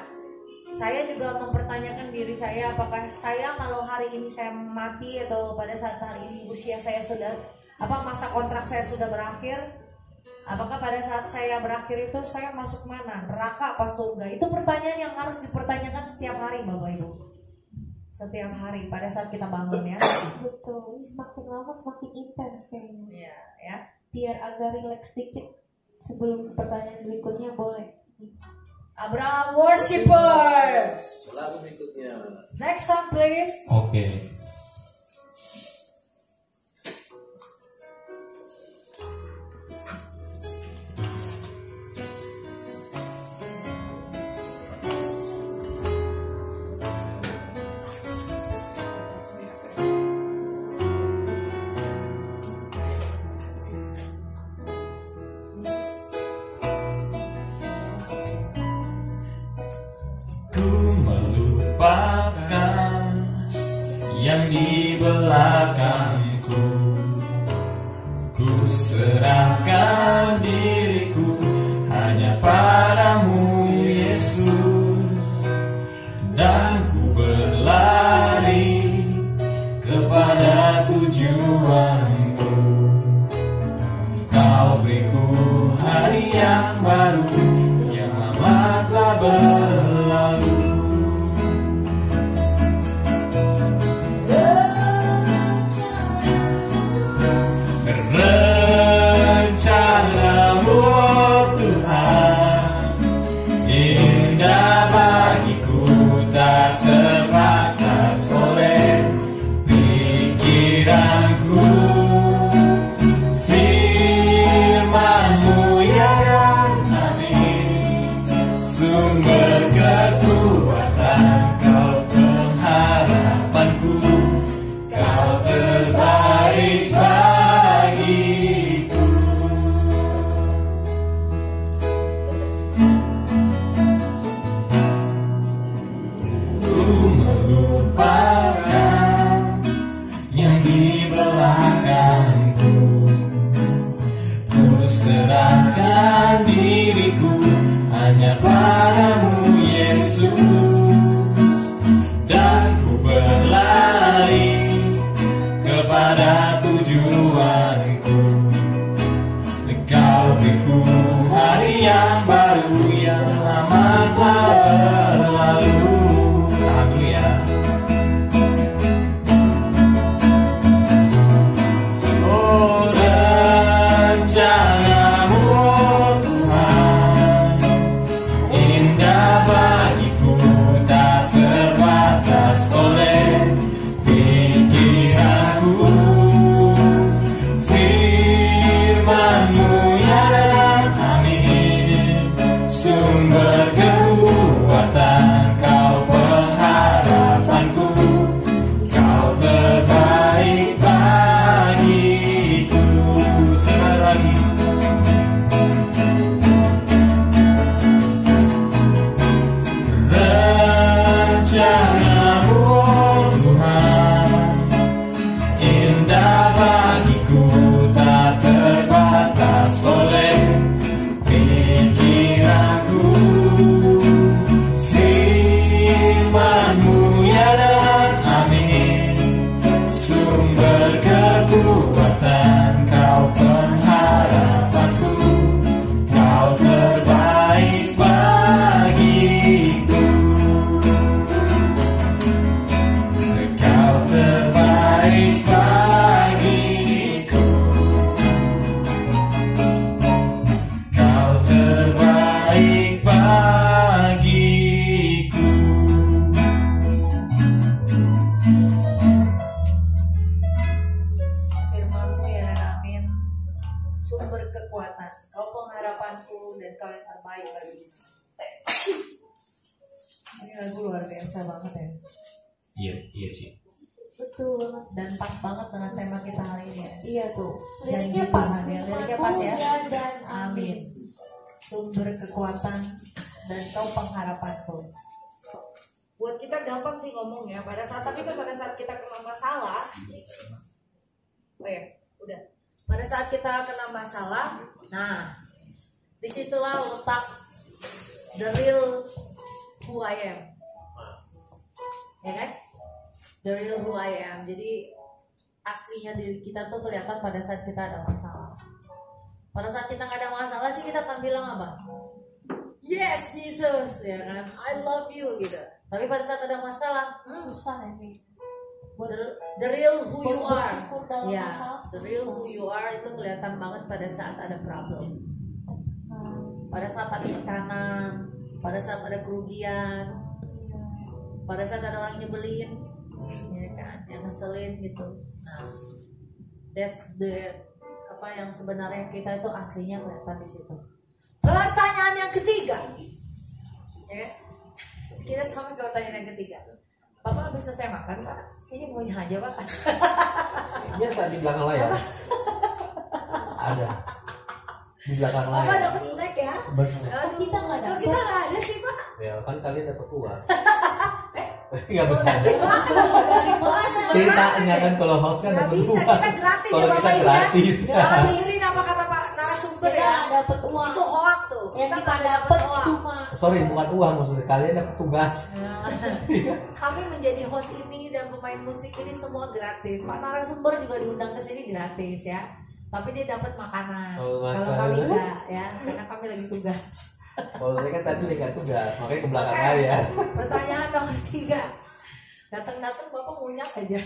Saya juga mempertanyakan diri saya, apakah saya kalau hari ini saya mati atau pada saat hari ini usia saya sudah masa kontrak saya sudah berakhir, apakah pada saat saya berakhir itu saya masuk mana? Neraka apa surga? Itu pertanyaan yang harus dipertanyakan setiap hari Bapak Ibu. Setiap hari pada saat kita bangun ya. Betul. Ini semakin lama semakin intens kayaknya. Iya, ya. Biar agak relax dikit sebelum pertanyaan berikutnya boleh. Abraham Worshipper. Lagu berikutnya. Next song please. Oke. Melupakan yang di belakangku, ku serahkan diriku hanya padamu Yesus, dan ku berlari kepada tujuanku. Kau beriku hari yang baru yang lama telah berlalu. Rencanamu Tuhan indah bagiku, tak terbatas oleh pikiranku. Firman-Mu yang amin, sumber kekuatan, Kau pengharapanku, Kau terbaik bagiku. Ku melupakan yang di belakangku, ku serahkan diriku hanya padamu Yesus, dan ku berlari kepada tujuanku. Kau beriku hari yang baru yang lama telah berlalu. Haleluya. Oh rencanamu Tuhan indah bagiku, tak terbatas oleh pikiranku. sumber kekuatan, kau pengharapanku dan kau yang terbaik bagiku. Ini lagu luar biasa banget ya. Iya sih. Betul. Dan pas banget dengan tema kita hari ini ya. Iya tuh. Janji Liriknya pas. Tuhan ya, liriknya pas ya. Dan Amin. Sumber kekuatan dan kau pengharapanku. Buat kita gampang sih ngomong ya pada saat, tapi kan pada saat kita kena masalah, udah. Pada saat kita kena masalah, nah disitulah letak the real who I am, ya kan? The real who I am. Jadi aslinya diri kita tuh kelihatan pada saat kita ada masalah. Pada saat kita nggak ada masalah sih kita akan bilang apa? Yes Jesus, ya kan? I love you gitu. Tapi pada saat ada masalah, susah ini. the real who you are, bersyukur dalam ya, masalah. the real who you are itu kelihatan banget pada saat ada problem, pada saat ada tekanan, pada saat ada kerugian, pada saat ada orang nyebelin, ya kan, yang ngeselin gitu. Nah, that's the apa yang sebenarnya kita itu aslinya kelihatan di situ. Pertanyaan yang ketiga, ya, kita sampai ke pertanyaan yang ketiga. Bapak bisa saya makan, Pak? Kayaknya mau aja, Pak. Biasa di belakang layar. Ada. Di belakang Bapak layar. dapat snack ya? Bersama. Kita nggak Kalau dapat. kita nggak ada sih, Pak. Ya kan kalian dapat uang. Nggak bercanda. Dari mana? Ceritanya kan kalau host kan Nggak dapat bisa, uang. kita gratis Kalau ya, kita Bapak ya. gratis. Jangan dengerin apa kata Pak narasumber Kita ya. dapat uang. Itu hoax tuh. Yang kita nggak dapat uang. cuma Sorry, bukan uang maksudnya. Kalian dapat tugas. Kami menjadi host ini dan pemain musik ini semua gratis. Pak narasumber juga diundang ke sini gratis ya. Tapi dia dapat makanan. Oh, Kalau makanan. kami enggak ya, karena kami lagi tugas. Kalau saya kan tadi lihat tugas, makanya ke belakang layar. Pertanyaan nomor 3. Datang-datang Bapak ngunyah aja.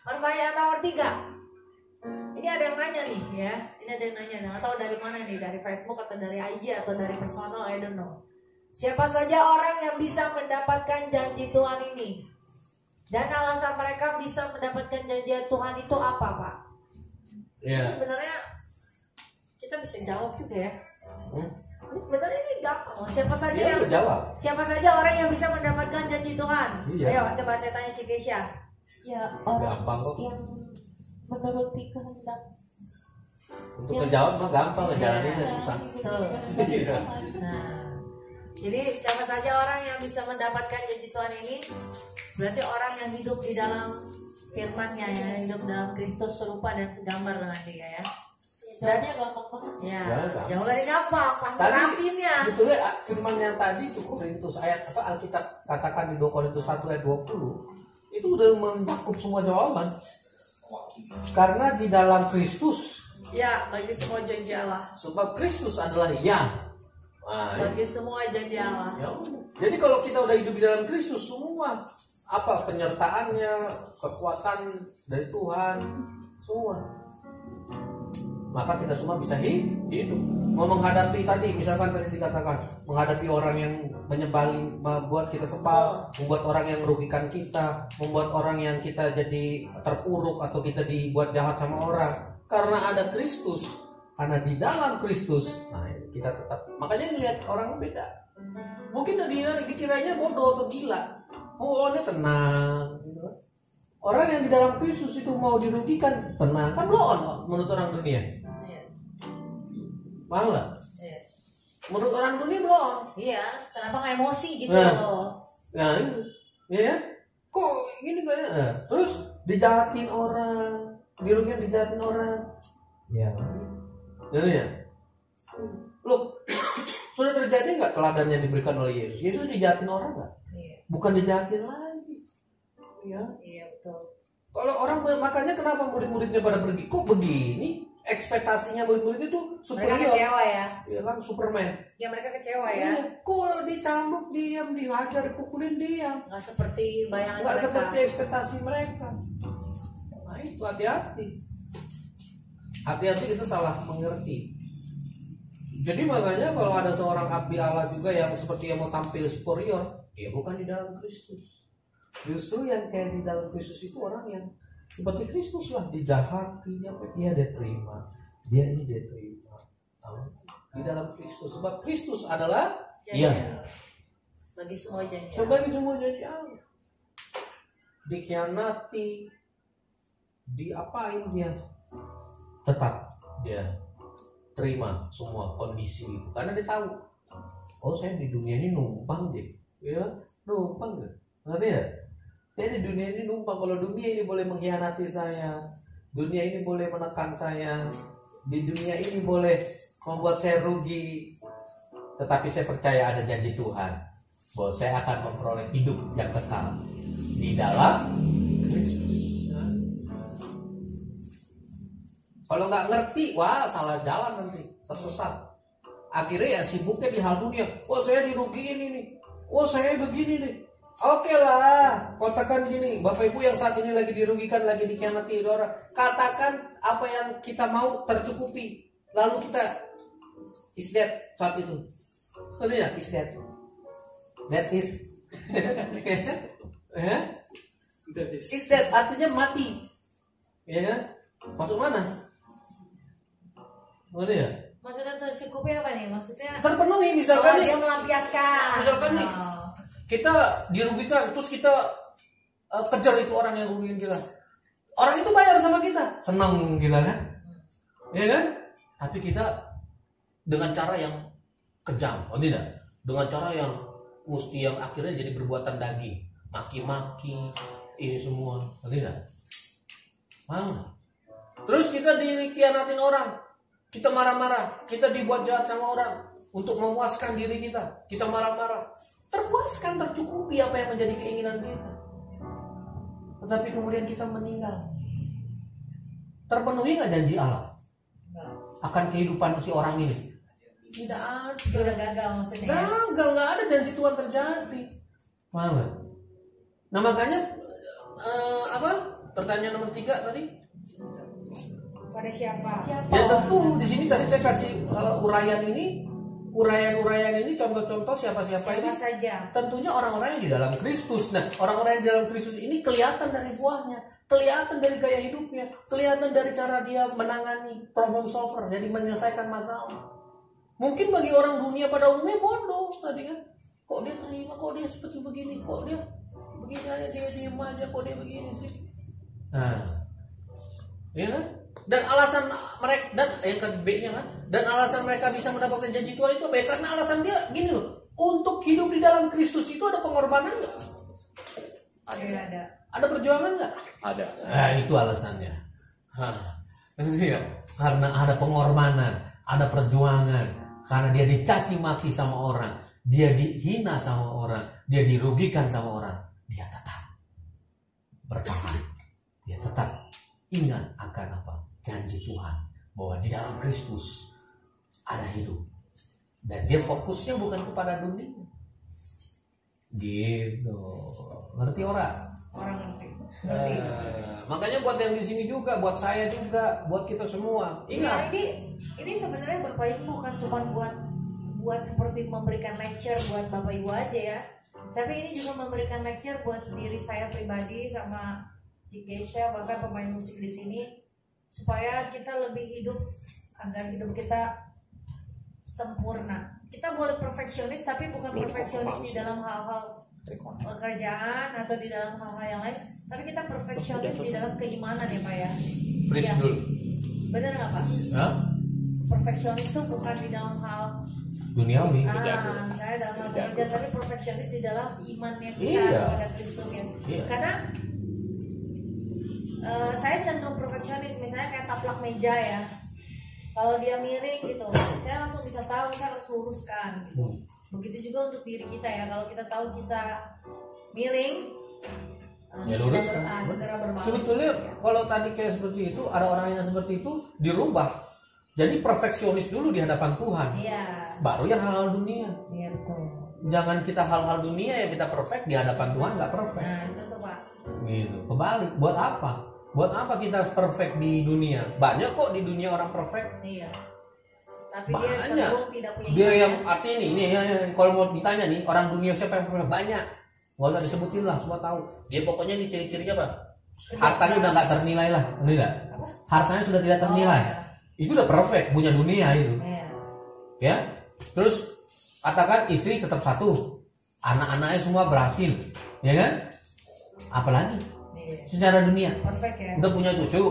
Pertanyaan nomor 3. Ini ada yang nanya nih ya. Ini ada yang nanya, nggak tahu dari mana nih, dari Facebook atau dari IG atau dari personal, I don't know. Siapa saja orang yang bisa mendapatkan janji Tuhan ini? Dan alasan mereka bisa mendapatkan janji Tuhan itu apa, Pak? Iya. Sebenarnya kita bisa jawab juga ya. Hmm? Ini sebenarnya ini gampang. Siapa saja Dia yang udah jawab. Siapa saja orang yang bisa mendapatkan janji Tuhan? Iya. Ayo coba saya tanya Cikesha. ya orang Gampang kok. yang menuruti kehendak. Untuk ngejawab mah gampang, ngejalaninnya susah. Tuh. Iya. Nah, jadi siapa saja orang yang bisa mendapatkan janji Tuhan ini berarti orang yang hidup di dalam firman-Nya ya, hidup dalam Kristus serupa dan segambar dengan Dia ya. Jawabannya gampang banget. Ya, Gampang. jawabannya gampang, pas Tadi nerapinnya. sebetulnya firman yang tadi itu Korintus ayat apa Alkitab katakan di 2 Korintus 1 ayat 20 itu udah mencakup semua jawaban. Karena di dalam Kristus, Ya, bagi semua janji Allah. sebab Kristus adalah yang. Nah, Bagi semua janji Allah. ya udah. Jadi kalau kita udah hidup di dalam Kristus semua apa penyertaannya, kekuatan dari Tuhan semua, maka kita semua bisa hidup. Mau menghadapi tadi, misalkan tadi dikatakan menghadapi orang yang menyebali, membuat kita sebal, membuat orang yang merugikan kita, membuat orang yang kita jadi terpuruk atau kita dibuat jahat sama orang, karena ada Kristus, karena di dalam Kristus, nah kita tetap. Makanya ngelihat orang beda. Mungkin dia dikiranya bodoh atau gila, pokoknya tenang. Gitu kan. Orang yang di dalam Kristus itu mau dirugikan, tenang, kan loon menurut orang dunia. Paham nggak? Iya. Menurut orang dunia belum. Iya, kenapa nggak emosi gitu Nah. loh? Nah, itu. Ya, kok gini gak ya? Nah, terus dijahatin orang, dirugikan dijahatin orang. Ya. Ya. Loh, sudah terjadi nggak teladan yang diberikan oleh Yesus? Yesus dijahatin orang nggak? Iya, Bukan dijahatin lagi. Ya. iya betul. Kalau orang makanya kenapa murid-muridnya pada pergi? Kok begini? Ekspektasinya murid-murid itu Mereka superior. kecewa ya. Ya kan Superman. Ya mereka kecewa ya. Iya, kok ditambuk diam, dihajar, dipukulin diam. Nggak seperti bayangan Nggak mereka. seperti ekspektasi mereka. Nah itu hati-hati. Hati-hati kita salah mengerti. Jadi makanya kalau ada seorang abdi Allah juga yang seperti yang mau tampil superior, dia bukan di dalam Kristus. Justru yang kayak di dalam Kristus itu orang yang seperti Kristus lah, dijahati, apa dia terima, dia ini dia terima di dalam Kristus, sebab Kristus adalah iya bagi semua janji. sebagai semua janji Allah. Dikhianati, diapain dia, tetap dia terima semua kondisi itu karena dia tahu, oh saya di dunia ini numpang deh, ya numpang deh, ngerti ya? Saya di dunia ini numpang. Kalau dunia ini boleh mengkhianati saya, dunia ini boleh menekan saya, di dunia ini boleh membuat saya rugi, tetapi saya percaya ada janji Tuhan bahwa saya akan memperoleh hidup yang kekal di dalam Kristus. Kalau nggak ngerti, wah salah jalan nanti, tersesat. Akhirnya ya sibuknya di hal dunia. Oh saya dirugiin ini, oh saya begini nih. Oke lah, katakan gini, Bapak Ibu yang saat ini lagi dirugikan, lagi dikhianati orang, katakan apa yang kita mau tercukupi, lalu kita is that saat itu, ngerti ya? Is that, that is, ya? Is that artinya mati, ya kan? Masuk mana? Ngerti ya? Maksudnya tercukupi apa nih? Maksudnya Terpenuhi misalkan nih, dia melampiaskan. misalkan nih, kita dirugikan, terus kita kejar itu orang yang rugiin kita. Orang itu bayar sama kita, senang kita kan, ya kan? Tapi kita dengan cara yang kejam, oh tidak? Dengan cara yang mesti yang akhirnya jadi perbuatan daging, maki-maki, ini semua, oh tidak? Terus kita dikhianatin orang, kita marah-marah, kita dibuat jahat sama orang untuk memuaskan diri kita, kita marah-marah. Terpuaskan, tercukupi apa yang menjadi keinginan kita. Tetapi kemudian kita meninggal. Terpenuhi nggak janji Allah akan kehidupan si orang ini? Tidak ada. Dia udah gagal maksudnya. Gagal, nggak ada janji Tuhan terjadi. Mana? Nah makanya pertanyaan nomor 3 tadi? Pada siapa? Ya tentu di sini tadi saya kasih uraian ini contoh-contoh siapa-siapa ini saja. tentunya orang-orang yang di dalam Kristus. Nah, orang-orang yang di dalam Kristus ini kelihatan dari buahnya, kelihatan dari gaya hidupnya, kelihatan dari cara dia menangani problem solver, jadi menyelesaikan masalah. Mungkin bagi orang dunia pada umumnya bodoh tadi kan, kok dia terima, kok dia seperti begini, kok dia begini aja, dia diem aja, kok dia begini sih. Nah, ya kan? Dan alasan mereka, dan yang ke B-nya kan, dan alasan mereka bisa mendapatkan janji Tuhan itu baik karena alasan dia gini loh, untuk hidup di dalam Kristus itu ada pengorbanan nggak? Ada. Ada perjuangan nggak? Ada. Nah itu alasannya. Iya, karena ada pengorbanan, ada perjuangan, karena dia dicaci maki sama orang, dia dihina sama orang, dia dirugikan sama orang, dia tetap bertahan, dia tetap ingat akan apa? Janji Tuhan bahwa di dalam Kristus ada hidup, dan dia fokusnya bukan kepada dunia. Gitu, ngerti orang? Orang ngerti. Makanya buat yang di sini juga, buat saya juga, buat kita semua. Ingat. Ya, ini sebenarnya Bapak Ibu bukan cuma buat seperti memberikan lecture buat Bapak Ibu aja ya, tapi ini juga memberikan lecture buat diri saya pribadi sama Cikesha, bahkan pemain musik di sini, supaya kita lebih hidup, agar hidup kita sempurna. Kita boleh perfeksionis, tapi bukan perfeksionis di dalam hal-hal pekerjaan atau di dalam hal-hal yang lain, tapi kita perfeksionis di dalam keimanan ya Pak ya. Freeze Ya. dulu. Benar nggak Pak? Hah? Perfeksionis itu bukan di dalam hal Duniawi. saya dalam hal pekerjaan, tapi perfeksionis di dalam imannya kita Iya. kepada Kristus ya. Iya. Karena saya cenderung perfeksionis, misalnya kayak taplak meja ya. Kalau dia miring gitu, saya langsung bisa tahu saya harus luruskan. Gitu. Begitu juga untuk diri kita ya. Kalau kita tahu kita miring, Ya luruskan. segera bermaaf. Sebetulnya kalau tadi kayak seperti itu, ada orang yang seperti itu dirubah. Jadi perfeksionis dulu di hadapan Tuhan. Iya. Baru yang hal-hal dunia. Iya betul. Jangan kita hal-hal dunia yang kita perfect, di hadapan Tuhan nggak perfect. Nah itu tuh Pak. Gitu. Kebalik. Buat apa? Buat apa kita perfect di dunia? Banyak kok di dunia orang perfect. Iya. Tapi dia Banyak. cenderung tidak punya Dia iman, yang ya. artinya ini ya, kalau mau ditanya nih, orang dunia siapa yang perfect? Banyak. Gak usah disebutin lah, semua tahu. Dia pokoknya nih ciri-cirinya apa? Hartanya udah nggak ternilai lah, tidak? Hartanya sudah tidak ternilai. Oh, ya. Itu udah perfect, punya dunia itu. Iya. Ya. Terus katakan istri tetap satu, anak-anaknya semua berhasil, ya kan? Apalagi Iya. secara dunia, Perfect ya. udah punya cucu,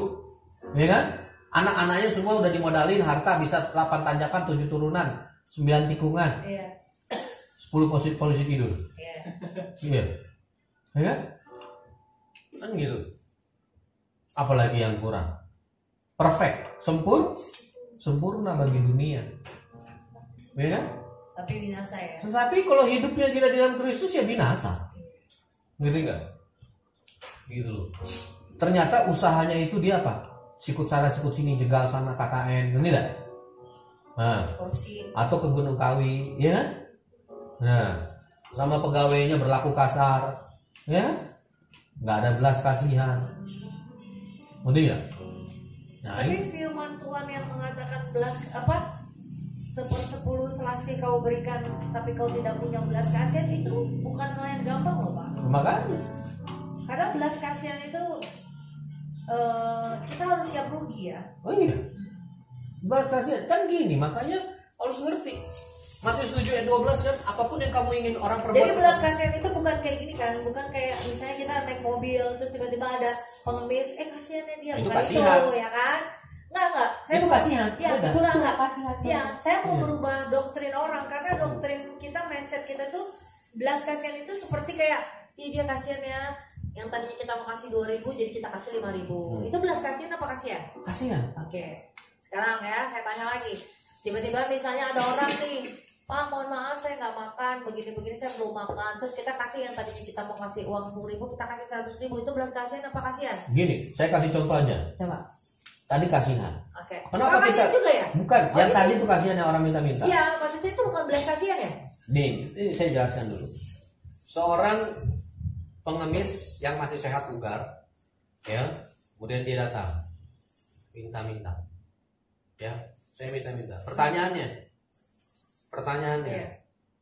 ya kan? Anak-anaknya semua udah dimodalin harta bisa 8 tanjakan, 7 turunan, 9 tikungan, Iya. 10 polisi tidur. Iya. Iya. Ya kan? Kan gitu. Apalagi yang kurang? Perfect, sempurna bagi dunia. Ya kan? Tapi binasa ya. Tetapi kalau hidupnya tidak di dalam Kristus ya binasa. Gitu enggak? Gitu loh. Ternyata usahanya itu dia apa? Sikut sana sikut sini, jegal sana KKN, ngerti enggak? Nah, Korupsi. atau ke Gunung Kawi, ya kan? Nah, sama pegawainya berlaku kasar, ya? Nggak ada belas kasihan, ngerti nggak? Nah, Tapi ini firman Tuhan yang mengatakan belas apa? 1/10 selasih kau berikan, tapi kau tidak punya belas kasihan, itu bukan hal yang gampang loh Pak. makanya Karena belas kasihan itu kita harus siap rugi ya. oh iya, belas kasihan kan gini, makanya harus ngerti. Matius 7 ayat 12 kan, apapun yang kamu ingin orang perbuat. Jadi belas kasihan itu bukan kayak gini kan, bukan kayak misalnya kita naik mobil terus tiba-tiba ada pengemis, kasihannya dia, Itu bukan kasihan. itu ya kan? Enggak. Itu kasihan. Ya, Udah. itu enggak. Kasihan. Ya, saya mau Iya. merubah doktrin orang karena doktrin kita, mindset kita tuh belas kasihan itu seperti kayak, ih dia kasihan ya, yang tadinya kita mau kasih 2.000 jadi kita kasih 5.000. Itu belas kasihan apa kasihan? Kasihan. Oke. Sekarang ya saya tanya lagi. Tiba-tiba misalnya ada orang nih, Pak mohon maaf saya nggak makan, begini-begini saya belum makan. Terus kita kasih yang tadinya kita mau kasih uang 10.000, kita kasih 100.000. Itu belas kasihan apa kasihan? Gini, saya kasih contoh aja. Coba. Tadi kasihan. Oke. Kenapa Apa kasihan kita- juga ya? Bukan, Oh, yang itu- tadi itu kasihan yang orang minta-minta. Iya, maksudnya itu bukan belas kasihan ya? Nih, ini saya jelaskan dulu. Seorang pengemis yang masih sehat bugar, ya, kemudian dia datang, minta-minta, ya, saya minta-minta. Pertanyaannya, Iya.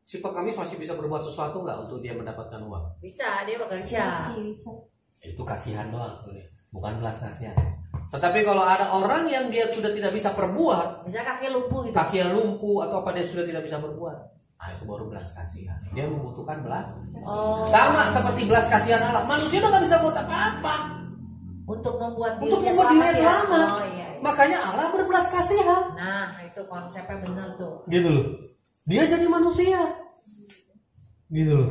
si pengemis masih bisa berbuat sesuatu nggak untuk dia mendapatkan uang? Bisa, dia bekerja. Bisa. Itu kasihan doang, bukan belas kasihan. Tetapi kalau ada orang yang dia sudah tidak bisa perbuat, Bisa kaki lumpuh gitu. kakinya lumpuh atau apa dia sudah tidak bisa berbuat, itu baru belas kasihan. Dia membutuhkan belas. Oh. Sama seperti belas kasihan Allah. Manusia udah nggak bisa buat apa-apa Untuk membuat untuk dirinya membuat dirinya ya. selamat. Oh iya. Makanya Allah berbelas kasihan. Nah, itu konsepnya benar tuh. Gitu loh. Dia jadi manusia. Gitu loh.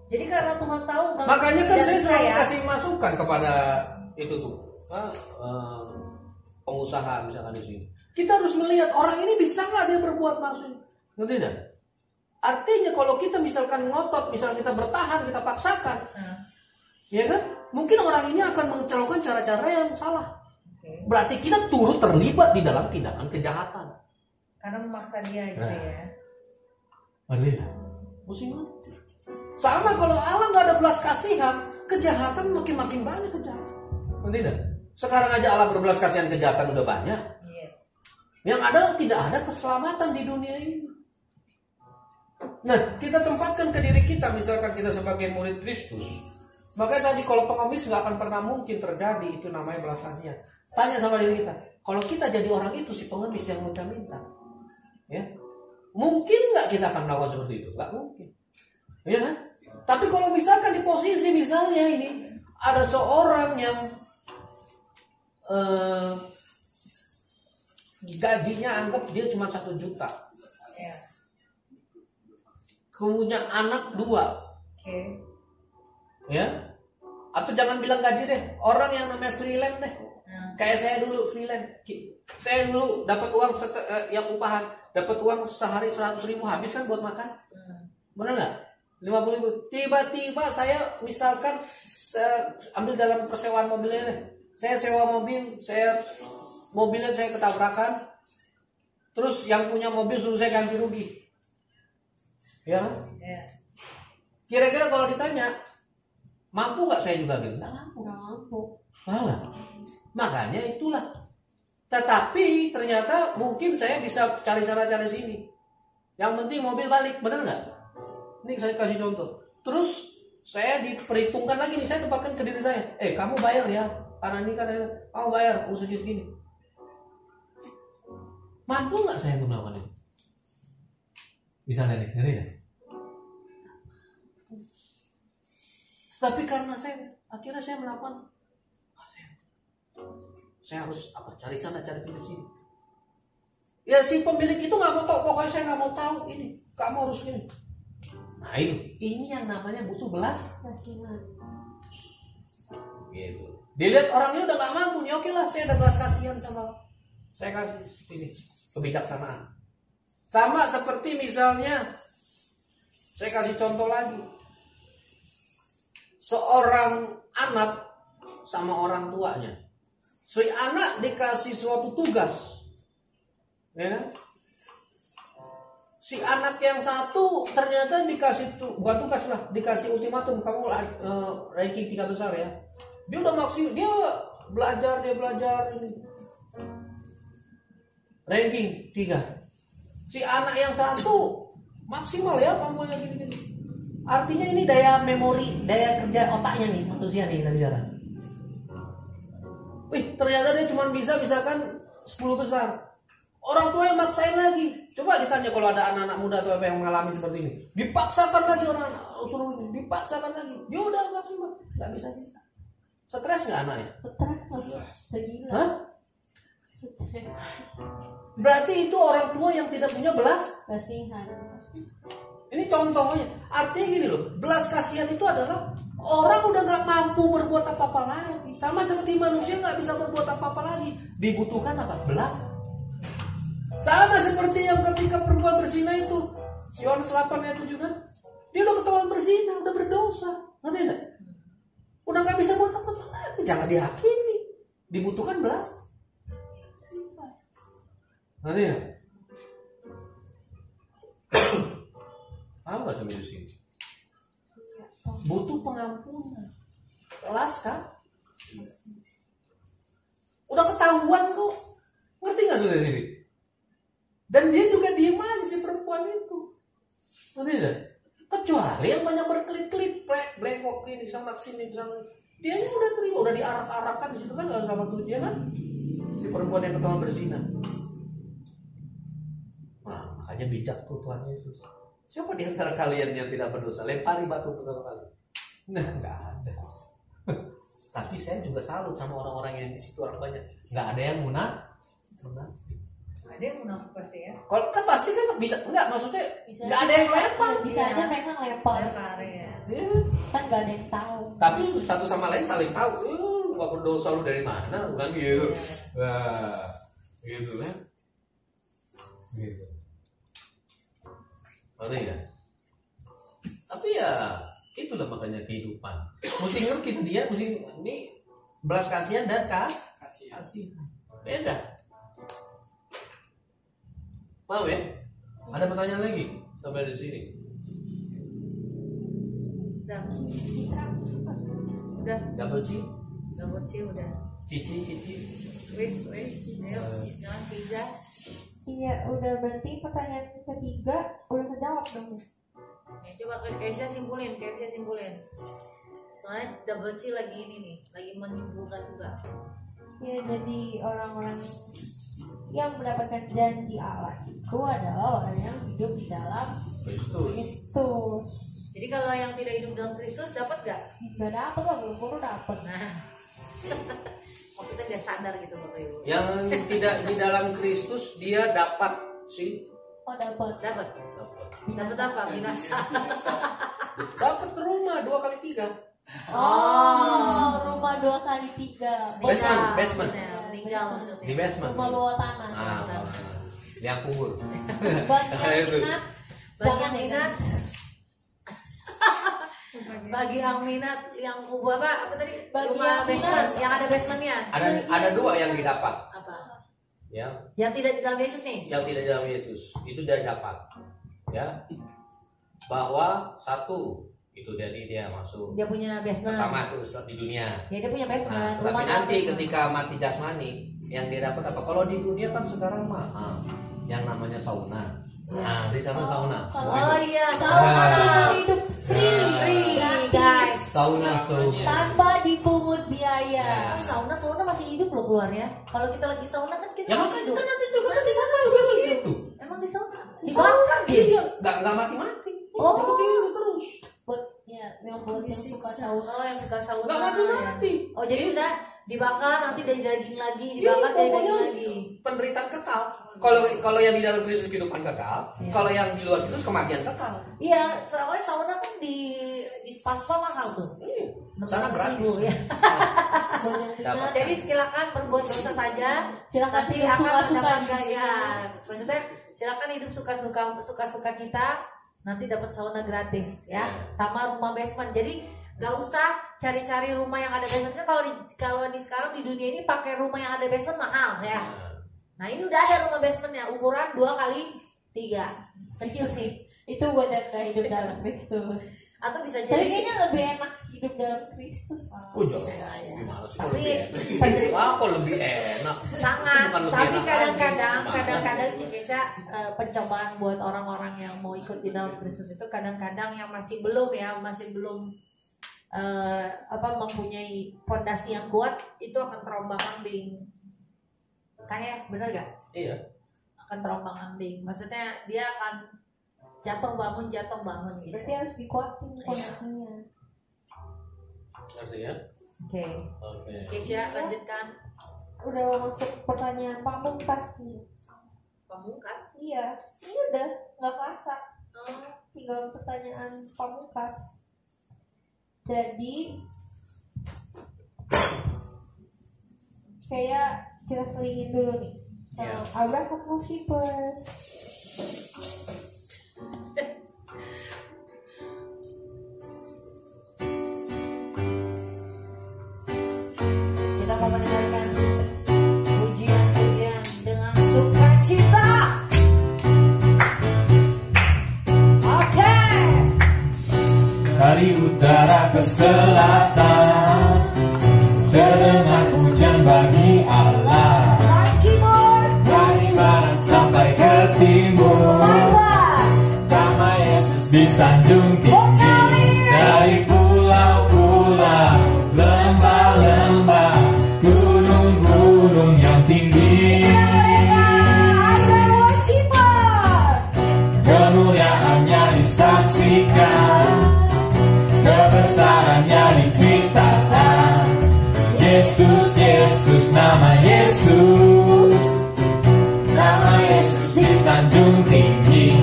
Jadi karena Tuhan tahu bahwa Makanya kan tidak saya bisa selalu ya. kasih masukan kepada itu tuh pengusaha misalkan di sini. Kita harus melihat orang ini bisa nggak dia berbuat maksud. Ngerti tidak? Artinya kalau kita misalkan ngotot, misalkan kita bertahan, kita paksakan, Nah, ya kan? Mungkin orang ini akan melakukan cara-cara yang salah. oke. Berarti kita turut terlibat di dalam tindakan kejahatan. Karena memaksa dia gitu Nah. ya. Artinya, mesti ngerti. Sama kalau Allah nggak ada belas kasihan, kejahatan makin banyak kejahatan. Ngerti tidak? Sekarang aja Allah berbelas kasihan, kejahatan udah banyak. Iya. Yang ada tidak ada keselamatan di dunia ini. Nah, kita tempatkan ke diri kita, misalkan kita sebagai murid Kristus. Makanya tadi kalau pengemis nggak akan pernah mungkin terjadi, itu namanya belas kasihan. Tanya sama diri kita, kalau kita jadi orang itu si pengemis yang minta-minta, ya, mungkin nggak kita akan melakukan seperti itu? Nggak mungkin, ya kan? Tapi kalau misalkan di posisi misalnya ini ada seorang yang gajinya anggap dia cuma 1 juta, Iya. punya anak 2, Oke. ya, atau jangan bilang gaji deh, orang yang namanya freelance deh, Nah, kayak saya dulu freelance, saya dulu dapat uang yang upahan, dapat uang sehari 100.000 habis kan buat makan, benar nggak? 50.000, tiba-tiba saya misalkan ambil dalam persewaan mobilnya deh, saya sewa mobil, mobilnya saya ketabrakan, terus yang punya mobil suruh saya ganti rugi, ya. iya. Kira-kira kalau ditanya, mampu nggak saya juga gitu? Nggak mampu. Nggak mampu. Malah. Makanya itulah. Tetapi ternyata mungkin saya bisa cari cara-cara sini. Yang penting mobil balik, benar nggak? Ini saya kasih contoh. Terus saya diperhitungkan lagi nih, saya tempatkan ke diri saya. Kamu bayar ya, karena ini kan kamu bayar segini. Mampu nggak saya untuk melakukan itu? Misalnya nih, ngerti ya? Tapi karena akhirnya saya melakukan, saya harus cari sana, cari pintu sini. Ya si pemilik itu nggak mau tahu, pokoknya saya nggak mau tahu ini, kamu harus ini. Nah ini yang namanya butuh belas kasihan. Gitu. Dilihat orangnya udah nggak mampu, ya oke lah, saya ada belas kasihan sama, saya kasih ini kebijaksanaan. Sama seperti misalnya, saya kasih contoh lagi, seorang anak sama orang tuanya. Si anak dikasih suatu tugas, ya. Si anak yang satu ternyata dikasih bukan tugas lah, dikasih ultimatum, kamu ranking 3 besar ya. Dia udah maksimal, dia belajar ini. Ranking 3. Si anak yang satu maksimal ya, kamu yang gini-gini. Artinya ini daya memori, daya kerja otaknya nih manusia nih kita bicara. Ternyata dia cuma bisa misalkan 10 besar. Orang tua yang maksain lagi. Coba ditanya kalau ada anak-anak muda atau apa yang mengalami seperti ini. Dipaksakan lagi orang-anak suruh ini, dipaksakan lagi. Dia udah maksimal, nggak bisa. Stres nggak anaknya? Stres. Segila. Hah? Stres. Berarti itu orang tua yang tidak punya belas Kasihan. Ini contohnya. Artinya gini loh, belas kasihan itu adalah orang udah nggak mampu berbuat apa-apa lagi. Sama seperti manusia nggak bisa berbuat apa-apa lagi. Dibutuhkan apa? Belas. Sama seperti yang ketika perempuan berzina itu, Yohanes 8 ayat 7 kan, dia udah ketahuan berzina, udah berdosa, ngerti enggak? Udah nggak bisa buat apa-apa lagi, jangan dihakimi. Dibutuhkan belas. Ngerti enggak? Paham nggak sampai di sini? Butuh pengampunan. Kelas kan? Udah ketahuan kok. Ngerti nggak sudah sini? Dan dia juga diem aja si perempuan itu. Ngerti nggak? Kecuali yang banyak berkelit-kelit, blengkok ini sana sini sana. Dia ini udah terima, udah diarak-arakan di situ kan nggak selama tuh dia kan? Si perempuan yang ketahuan berzina. Nah, makanya bijak tuh Tuhan Yesus. Siapa di antara kalian yang tidak berdosa? Lempari batu pertama kali. Nah, nggak ada. Tapi saya juga salut sama orang-orang yang di situ orang banyak. Nggak ada yang munafik. Ada yang munafik pasti ya. Kalau kan pasti kan bisa, nggak maksudnya nggak ada yang lempar. Bisa aja mereka lempar. Ya. Ya. Kan nggak ada yang tahu. Tapi satu sama lain saling tahu. Nggak berdosa lu dari mana? Bukan gitu. Wah, gitu kan? Gitu. Ada ya. Tapi ya itulah makanya kehidupan. Mesti ngerti dia, mesti ini belas kasihan dan kasih. Beda. Mau ya? Ada pertanyaan lagi sampai di sini? Udah. Double C? Double C udah. Cici. Wis. Ayo, jangan pizza. Iya, udah berarti pertanyaan ketiga udah terjawab dong. Ya, coba Keisha simpulin. Soalnya double C lagi ini nih, lagi menyimpulkan juga. Ya, jadi orang-orang yang mendapatkan janji Allah itu adalah orang yang hidup di dalam Kristus. Jadi kalau yang tidak hidup dalam Kristus dapat nggak? Nggak dapat lah, belum dapat. Nah, maksudnya dia standar gitu Bapak Ibu. Yang tidak di dalam Kristus dia dapat sih. Oh dapat. Dapat apa? Binasa. Dapat rumah 2 kali 3. Rumah 2 kali 3. Basement. Meninggal maksudnya. Di basement. Rumah bawah tanah. Yang kubur. Bagi yang minat yang kubur apa tadi? Bagi Rumah yang basement, minat. yang ada basementnya. Ada 2 yang didapat. Apa? Ya. Yang tidak di dalam Yesus nih. Yang tidak di dalam Yesus itu dia dapat. Ya. Bahwa 1 itu jadi dia masuk. Dia punya basement. Pertama itu di dunia. Ya, dia punya basement. Tapi nanti ketika mati jasmani yang dia dapat apa? Kalau di dunia kan sekarang mahal. Yang namanya sauna. Nah, di sana sauna. Oh iya, Sauna hidup free guys. Sauna. tanpa dipungut biaya. gaya. Sauna masih hidup loh keluarnya. Kalau kita lagi sauna kan kita Ya masih makanya hidup. kan nanti juga kan di sana juga begitu. Emang di sauna dibakar gitu. Iya, nggak mati-mati. Oh. Begitu terus. Buat ya, yang buat yang suka sauna. Oh, yang suka sauna. Nggak mati-mati. Ya. Oh, jadi udah dibakar nanti dari daging lagi, dibakar dari daging lagi. Penderitaan kekal. Kalau yang di dalam Kristus kehidupan kekal, kalau yang di luar Kristus kematian kekal. Iya, soalnya sauna kan di Spaspa mahal tuh. Sana gratis. 600.000, ya. Buat yang minat. Jadi silakan berbuat dosa saja. Silakan Nanti hidup akan suka-suka. mendapat gaya. Maksudnya silakan hidup suka-suka kita. Nanti dapat sauna gratis ya. Sama rumah basement. Jadi nggak usah cari-cari rumah yang ada basementnya. Kalau di sekarang di dunia ini pakai rumah yang ada basement mahal ya. Nah ini udah ada rumah basementnya ukuran 2x3. Kecil sih. Itu buat yang gak hidup dalam Kristus. Atau bisa Tapi jadi. kayaknya lebih enak hidup dalam Kristus. Gimana sih kok Tapi lebih enak? Wah, kok lebih enak? sangat. Bukan lebih Tapi enak kadang-kadang lagi. Cikesa pencobaan buat orang-orang yang mau ikut di dalam Kristus itu kadang-kadang yang masih belum mempunyai fondasi yang kuat itu akan terombang-ambing. Kayak bener gak? Iya. Akan terombang-ambing. Maksudnya dia akan jatuh bangun gitu. Berarti harus dikuatin fondasinya. Artinya? Oke. Cikesa lanjutkan. Udah masuk pertanyaan pamungkas nih. Pamungkas. Iya, ini udah nggak kerasa. Oh. Tinggal pertanyaan pamungkas. Jadi kayak kita selingin dulu nih sama Abraham Worshippers. Kita mau mendengarkan pujian-pujian dengan sukacita. Oke. Dari utara ke selatan terdengar pujian bagi Allah. Dari keyboard. Dari barat sampai ke timur Bebas. nama Yesus disanjung tinggi. Dari pulau-pulau, lembah-lembah, gunung-gunung yang tinggi, Abraham Worshippers. kemuliaannya disaksikan, kebesarannya diceritakan. Yesus, Yesus, nama Yesus disanjung tinggi.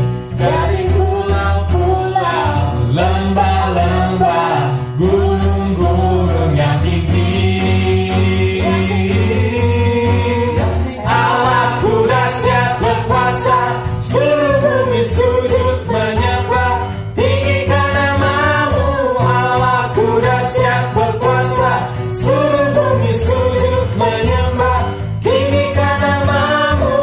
Dari pulau-pulau, lembah-lembah, gunung-gunung yang tinggi. Allahku dahsyat berkuasa, seluruh bumi sujud menyembah. Tinggikan namamu, Allahku dahsyat berkuasa, seluruh bumi sujud menyembah. Tinggikan namamu.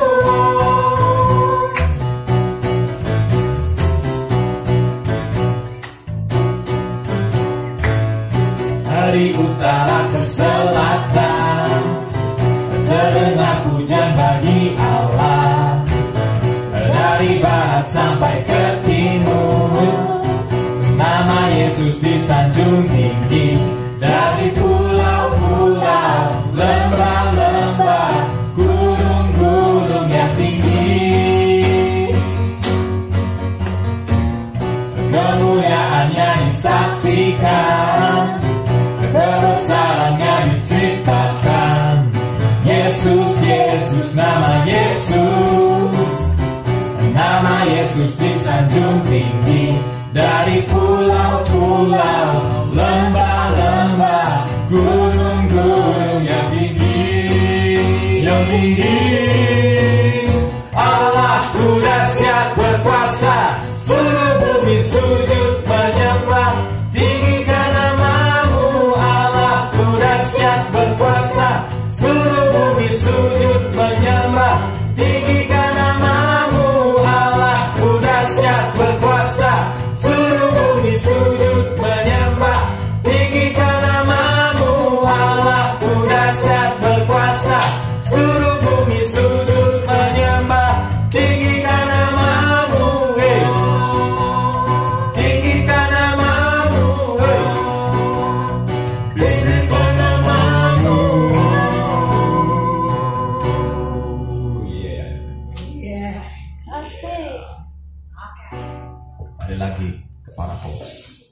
Dari utara ke selatan terdengar pujian bagi Allah. Dari barat sampai ke timur nama Yesus disanjung tinggi. Dari pulau-pulau, lembah-lembah, gunung-gunung yang tinggi, kemuliaannya disaksikan, kebesarannya diceritakan. Yesus, Yesus, nama Yesus disanjung tinggi. Dari pulau-pulau, lembah-lembah, gunung-gunung yang tinggi, Allahku dahsyat berkuasa, seluruh bumi sujud menyembah. Tinggikan namamu, Allahku dahsyat berkuasa, seluruh bumi sujud menyembah. Tinggikan namamu, Allahku dahsyat berkuasa, seluruh bumi sujud menyembah. Tinggikan namamu, Allahku dahsyat berkuasa, seluruh bumi sujud menyembah. Tinggikan namamu, Asik. Oke. Balik lagi ke para host.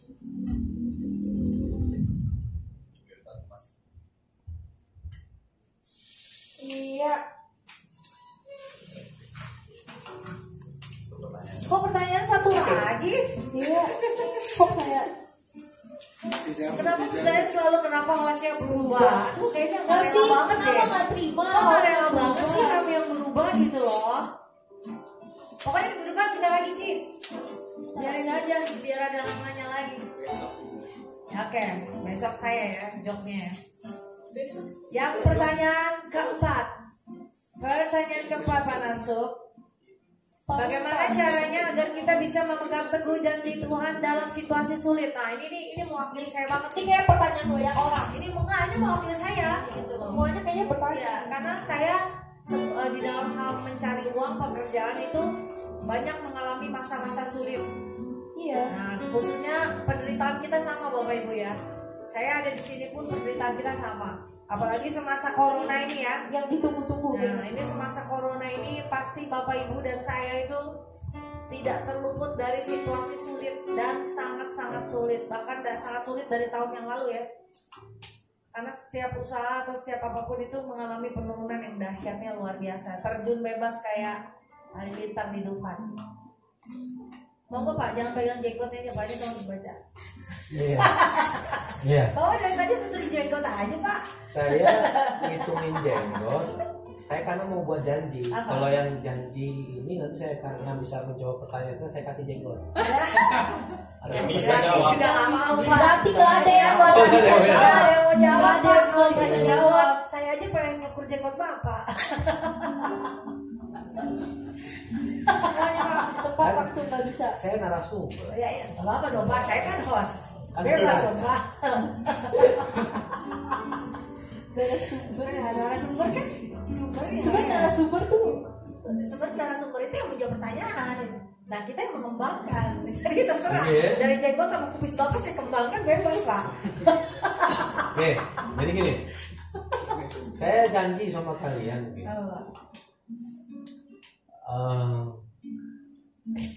Iya. Kok pertanyaan satu lagi? Iya. Kok kayak Kenapa pertanyaan selalu kenapa hostnya berubah? Aduh kayaknya nggak nggak rela sih? banget deh. Kenapa nggak terima? Kok nggak rela Hostnya banget sih berubah? kami yang berubah gitu loh. Pokoknya minggu depan kita lagi Ci. Biarin aja biar ada lamanya lagi. Ya, oke, besok saya ya jawabnya ya. Yang pertanyaan keempat. Pertanyaan keempat Pak Narsub. Bagaimana caranya agar kita bisa memegang teguh janji Tuhan dalam situasi sulit? Nah ini mewakili saya banget. Ini kayak pertanyaan banyak orang. Ini mewakili saya. Gitu. Semuanya kayaknya bertanya. Ya, karena saya di dalam hal mencari uang pekerjaan itu banyak mengalami masa-masa sulit. Iya. Nah, khususnya penderitaan kita sama Bapak Ibu ya. Saya ada di sini pun penderitaan kita sama. Apalagi semasa corona ini ya. Yang ditunggu-tunggu. Nah, ini semasa corona ini pasti Bapak Ibu dan saya itu tidak terluput dari situasi sulit dan sangat-sangat sulit. Bahkan sangat sulit dari tahun yang lalu ya. Karena setiap usaha atau setiap apapun itu mengalami penurunan yang dahsyatnya luar biasa. Terjun bebas kayak halilintar di Dufan. Monggo Pak, jangan pegang jenggotnya aja, Pak. Ini tolong dibaca. Iya. Iya. Bawa dari tadi betul jenggot aja Pak. Saya ngitungin jenggot. Saya karena mau buat janji. Apa? Kalau yang janji ini nanti saya karena bisa menjawab pertanyaan saya kasih jenggot. Ada Ya, bisa sudah, jawab. sudah nggak mau Pak. Berarti nggak ada yang mau Oh, nggak ada yang mau Nggak ada yang mau jawab Nggak ada Pak. yang Kalau mau nggak jawab. jawab, saya aja pengen nyukur jenggot Bapak. Semuanya Kak, di tempat langsung nggak bisa. Saya narasumber. Ya, ya, nggak apa-apa dong Pak. Saya kan host. Kan Bebas tidak. dong Pak. Narasumber. Nah, narasumber kan sumber ya. Itu kan narasumber tuh. Sebenarnya narasumber itu yang menjawab pertanyaan. Nah kita yang mengembangkan. Jadi terserah. Iya. Dari jenggot sama kupis Bapak saya kembangkan bebas Pak. Oke, jadi gini. Saya janji sama kalian. Gitu.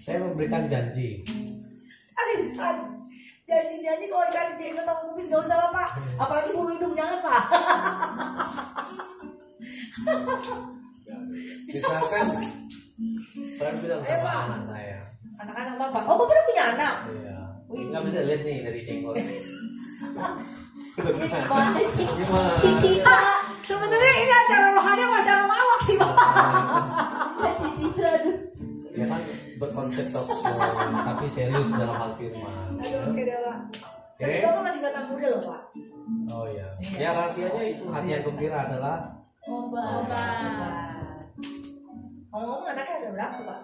Saya memberikan janji. Janji kalau dikasih jenggot sama kupis gak usah lah Pak. Apalagi bulu hidung jangan Pak. Misalkan sekarang bilang sama anak saya. Anak-anak Bapak. Oh Bapak udah punya anak. Iya. Nggak bisa lihat nih dari jenggot. Gimana sih? Gimana? Cicita. Sebenarnya ini acara rohani sama acara lawak sih Bapak. Cicita aduh. Ya kan berkonsep talk show, tapi serius dalam hal firman. Aduh oke deh Pak. Oke. Tapi Bapak masih kelihatan muda loh Pak. Oh iya. Ya rahasianya itu hati yang gembira adalah Obat. Ngomong-ngomong anaknya ada berapa Pak?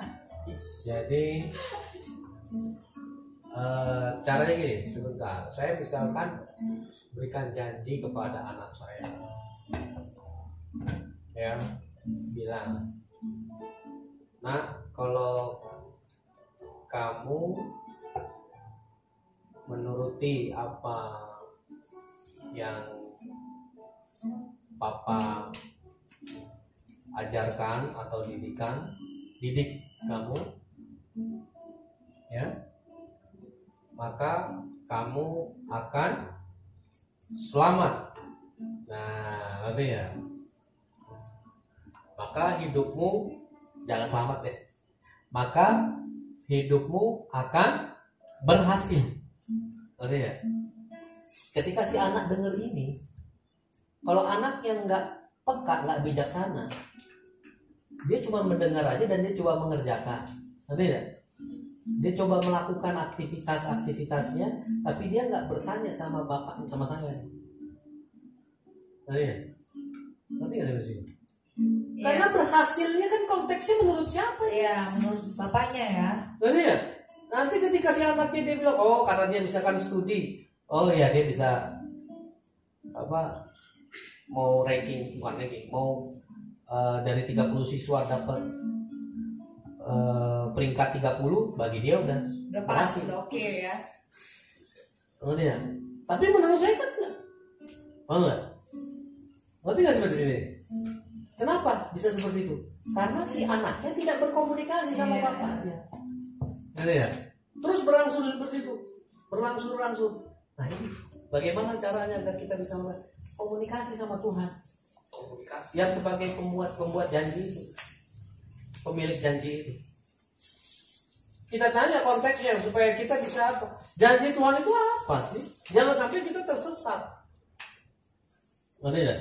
jadi caranya gini sebentar. Saya misalkan berikan janji kepada anak saya, ya bilang, nak kalau kamu menuruti apa yang papa ajarkan atau didik kamu, ya, maka kamu akan selamat. Nah, ngerti ya? Maka hidupmu jangan selamat deh. Maka hidupmu akan berhasil. Ngerti ya? Ketika si anak dengar ini, kalau anak yang nggak peka, nggak bijaksana, dia cuma mendengar aja dan dia coba mengerjakan. Ngerti ya? Dia coba melakukan aktivitasnya, tapi dia nggak bertanya sama bapak, sama saya. Ngerti ya? Ngerti nggak sampai sini? Karena berhasilnya kan konteksnya menurut siapa? Iya, menurut bapaknya ya. Ngerti ya? Nanti ketika si anaknya dia bilang, oh karena dia misalkan studi, oh ya dia bisa apa? Mau ranking, bukan ranking, mau dari 30 siswa dapat peringkat 30, bagi dia udah berhasil. Udah oke ya. Ngerti ya? Tapi menurut saya kan enggak. Mau nggak? Ngerti nggak seperti ini? Kenapa bisa seperti itu? Karena si anaknya tidak berkomunikasi sama Iya. bapaknya. Gitu ya. Terus berangsur seperti itu, berangsur. Nah ini bagaimana caranya agar kita bisa komunikasi sama Tuhan? Komunikasi yang sebagai pembuat janji itu, pemilik janji itu. Kita tanya konteksnya supaya kita bisa apa? Janji Tuhan itu apa sih? Jangan sampai kita tersesat. Tidak.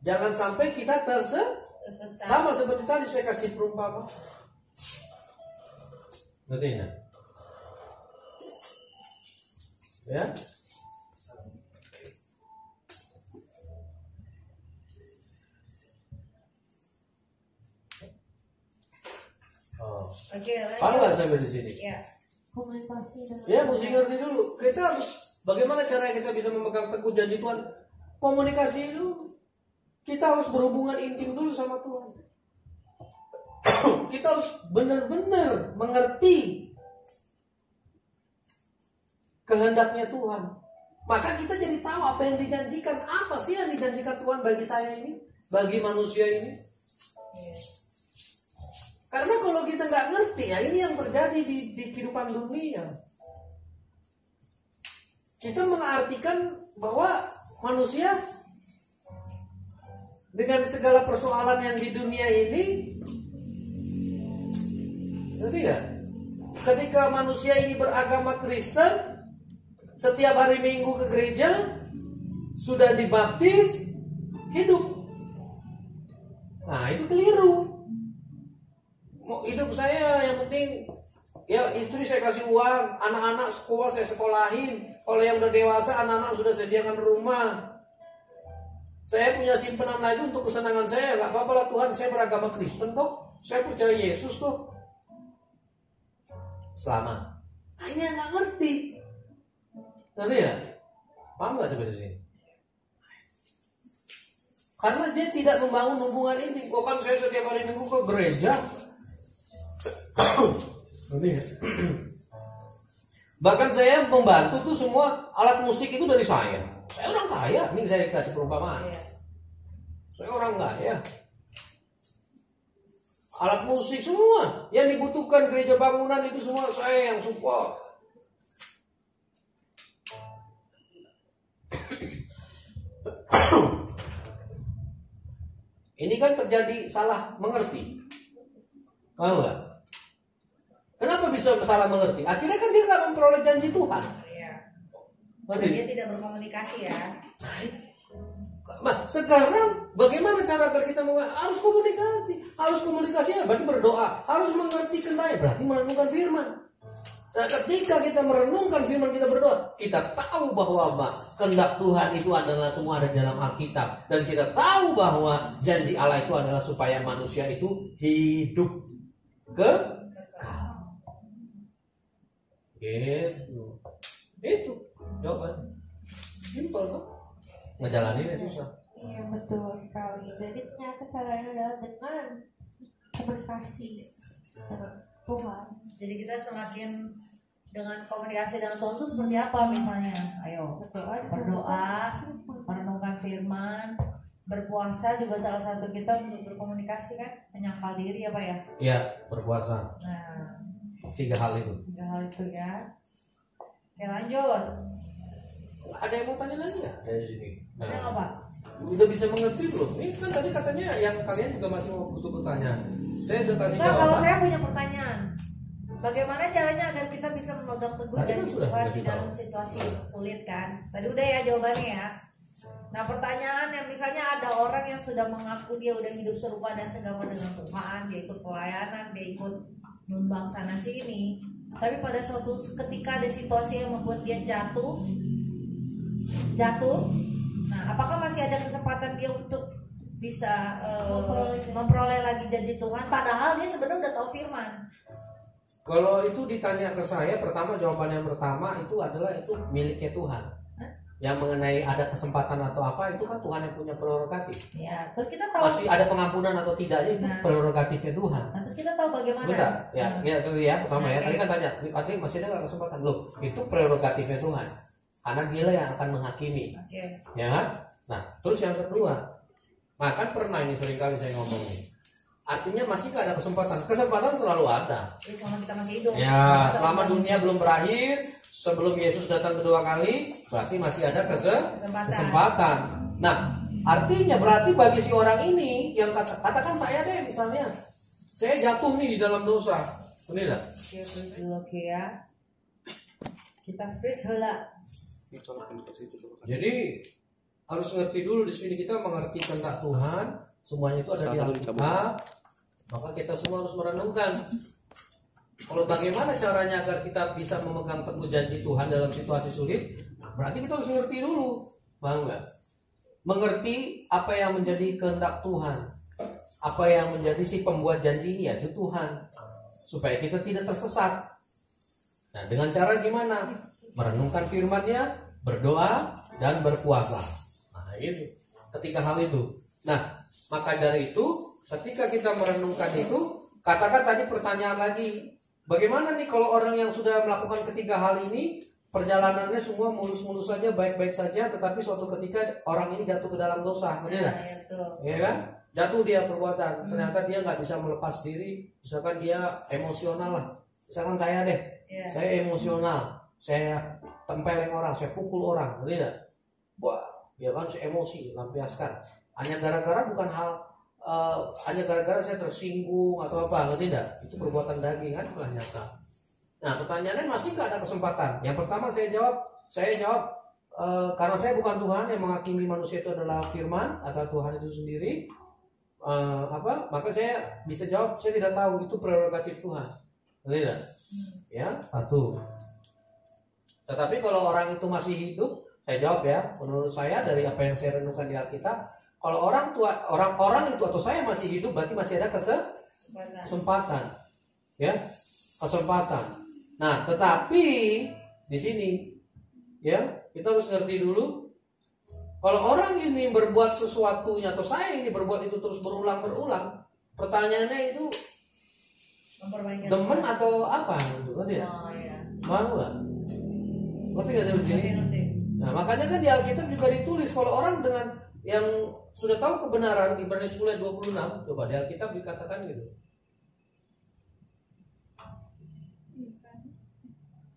Jangan sampai kita tersesat. Sama seperti tadi saya kasih perumpamaan. Ngerti enggak? Ya? Oh. Oke, lanjut. Paham nggak sampai di sini? Ya. Komunikasi dengan Ya, mesti ngerti dulu. Kita harus bagaimana cara kita bisa memegang teguh janji Tuhan? Komunikasi dulu. Kita harus berhubungan intim dulu sama Tuhan. Kita harus benar-benar mengerti kehendaknya Tuhan. Maka kita jadi tahu apa yang dijanjikan. Apa sih yang dijanjikan Tuhan bagi saya ini? Bagi manusia ini? Karena kalau kita nggak ngerti, ya ini yang terjadi di kehidupan dunia. Kita mengartikan bahwa manusia dengan segala persoalan yang di dunia ini, ngerti nggak? Ketika manusia ini beragama Kristen, setiap hari Minggu ke gereja, sudah dibaptis, hidup. Nah itu keliru. Mau hidup saya yang penting ya istri saya kasih uang, anak-anak sekolah saya sekolahin. Kalau yang udah dewasa, anak-anak sudah sediakan rumah. Saya punya simpanan lagi untuk kesenangan saya. Gak apa-apa lah Tuhan, saya beragama Kristen kok. Saya percaya Yesus kok. Selamat. Nah, ini yang gak ngerti. Ngerti ya? Paham gak sebenarnya? Karena dia tidak membangun hubungan ini. Kok kan saya setiap hari Minggu ke gereja. Ngerti ya? Bahkan saya membantu tuh semua alat musik itu dari saya. Saya orang kaya. Ini saya dikasih perumpamaan. Saya orang kaya. Alat musik semua yang dibutuhkan gereja bangunan itu semua saya yang support. Ini kan terjadi salah mengerti. Paham nggak? Kenapa bisa salah mengerti? Akhirnya kan dia nggak memperoleh janji Tuhan. Iya. Ngerti? Dia tidak berkomunikasi ya. Nah, sekarang bagaimana cara agar kita harus komunikasi? Harus komunikasi ya, berarti berdoa. Harus mengerti kehendaknya, berarti merenungkan firman. Nah, ketika kita merenungkan firman, kita berdoa, kita tahu bahwa kehendak Tuhan itu adalah semua ada di dalam Alkitab, dan kita tahu bahwa janji Allah itu adalah supaya manusia itu hidup kekal. Itu jawaban. Simpel kok. Ngejalaninnya susah. Iya betul sekali. Jadi ternyata caranya adalah dengan komunikasi dengan Tuhan. Jadi kita semakin dengan komunikasi dengan Tuhan itu seperti apa misalnya? Ayo berdoa, merenungkan firman, berpuasa juga salah satu kita untuk berkomunikasi kan, menyangkal diri apa ya? Iya, berpuasa. Nah, 3 hal itu. 3 hal itu ya. Oke lanjut. Ada yang mau tanya lagi nggak dari sini? Ada nggak Pak? Udah bisa mengerti belum? Ini kan tadi katanya yang kalian juga masih mau butuh pertanyaan. Saya udah kasih Nah, kalau jawaban. saya punya pertanyaan, bagaimana caranya agar kita bisa memegang teguh Tadi kan janji sudah Tuhan di dikasih dalam tahu. situasi sulit kan? Tadi udah ya jawabannya ya. Nah pertanyaan yang misalnya ada orang yang sudah mengaku dia udah hidup serupa dan segala dengan Tuhan, dia ikut pelayanan, dia ikut nyumbang sana sini, tapi pada suatu ketika ada situasi yang membuat dia jatuh. Nah, apakah masih ada kesempatan dia untuk bisa memperoleh lagi janji Tuhan? Padahal dia sebenarnya udah tahu firman. Kalau itu ditanya ke saya, pertama jawaban yang pertama itu adalah itu miliknya Tuhan. Yang mengenai ada kesempatan atau apa itu kan Tuhan yang punya prerogatif. Ya, terus kita tahu Masih ada pengampunan atau tidaknya itu Nah. prerogatifnya Tuhan. Nah, terus kita tahu bagaimana? Bentar, ya, Nah, ya tadi ya pertama ya. Oke. Tadi kan tanya, artinya masih ada nggak kesempatan? Loh, itu prerogatifnya Tuhan. Karena Dia yang akan menghakimi, Oke. ya kan? Nah, terus yang kedua, nah kan pernah ini seringkali saya ngomong nih. Artinya masih ada kesempatan. Kesempatan selalu ada. Jadi selama kita masih hidup. Ya, selama dunia belum berakhir, sebelum Yesus datang kedua kali, berarti masih ada kesempatan. Nah, artinya berarti bagi si orang ini yang katakan saya deh misalnya, saya jatuh nih di dalam dosa, benar tidak? Oke ya. Kita freeze heula. Jadi harus ngerti dulu di sini kita mengerti tentang Tuhan, semuanya itu ada di Alkitab. Maka kita semua harus merenungkan. Kalau bagaimana caranya agar kita bisa memegang teguh janji Tuhan dalam situasi sulit, berarti kita harus ngerti dulu, paham nggak? Mengerti apa yang menjadi kehendak Tuhan, apa yang menjadi si pembuat janji ini yaitu Tuhan, supaya kita tidak tersesat. Nah, dengan cara gimana? Merenungkan firman-Nya, berdoa dan berpuasa. Nah, ini ketika hal itu. Nah, maka dari itu, ketika kita merenungkan itu, katakan tadi pertanyaan lagi, bagaimana nih kalau orang yang sudah melakukan ketiga hal ini, perjalanannya semua mulus-mulus saja, baik-baik saja, tetapi suatu ketika orang ini jatuh ke dalam dosa, benar? Ya kan? Jatuh dia perbuatan, ternyata dia nggak bisa melepas diri, misalkan dia emosional lah, misalkan saya deh, saya emosional, saya tempelin orang, saya pukul orang, benar? Wah, ya kan, saya emosi, lampiaskan, hanya gara-gara bukan hal hanya gara-gara saya tersinggung atau apa, ngerti tidak? Itu perbuatan daging kan, telah nyata. Nah, pertanyaannya masih nggak ada kesempatan. Yang pertama saya jawab karena saya bukan Tuhan yang menghakimi manusia, itu adalah firman atau Tuhan itu sendiri. Maka saya bisa jawab saya tidak tahu, itu prerogatif Tuhan, ngerti tidak? Ya, satu. Tetapi kalau orang itu masih hidup, saya jawab ya, menurut saya dari apa yang saya renungkan di Alkitab. Kalau orang itu atau saya masih hidup, berarti masih ada kesempatan, ya, kesempatan. Nah, tetapi di sini, ya, kita harus ngerti dulu. Kalau orang ini berbuat sesuatunya atau saya ini berbuat itu terus berulang, pertanyaannya itu demen atau apa? Ngerti ya? Mau nggak? Ngerti nggak dari sini? Nah, makanya kan di Alkitab juga ditulis kalau orang dengan yang sudah tahu kebenaran, Ibrani 10 ayat 26, coba di Alkitab dikatakan gitu.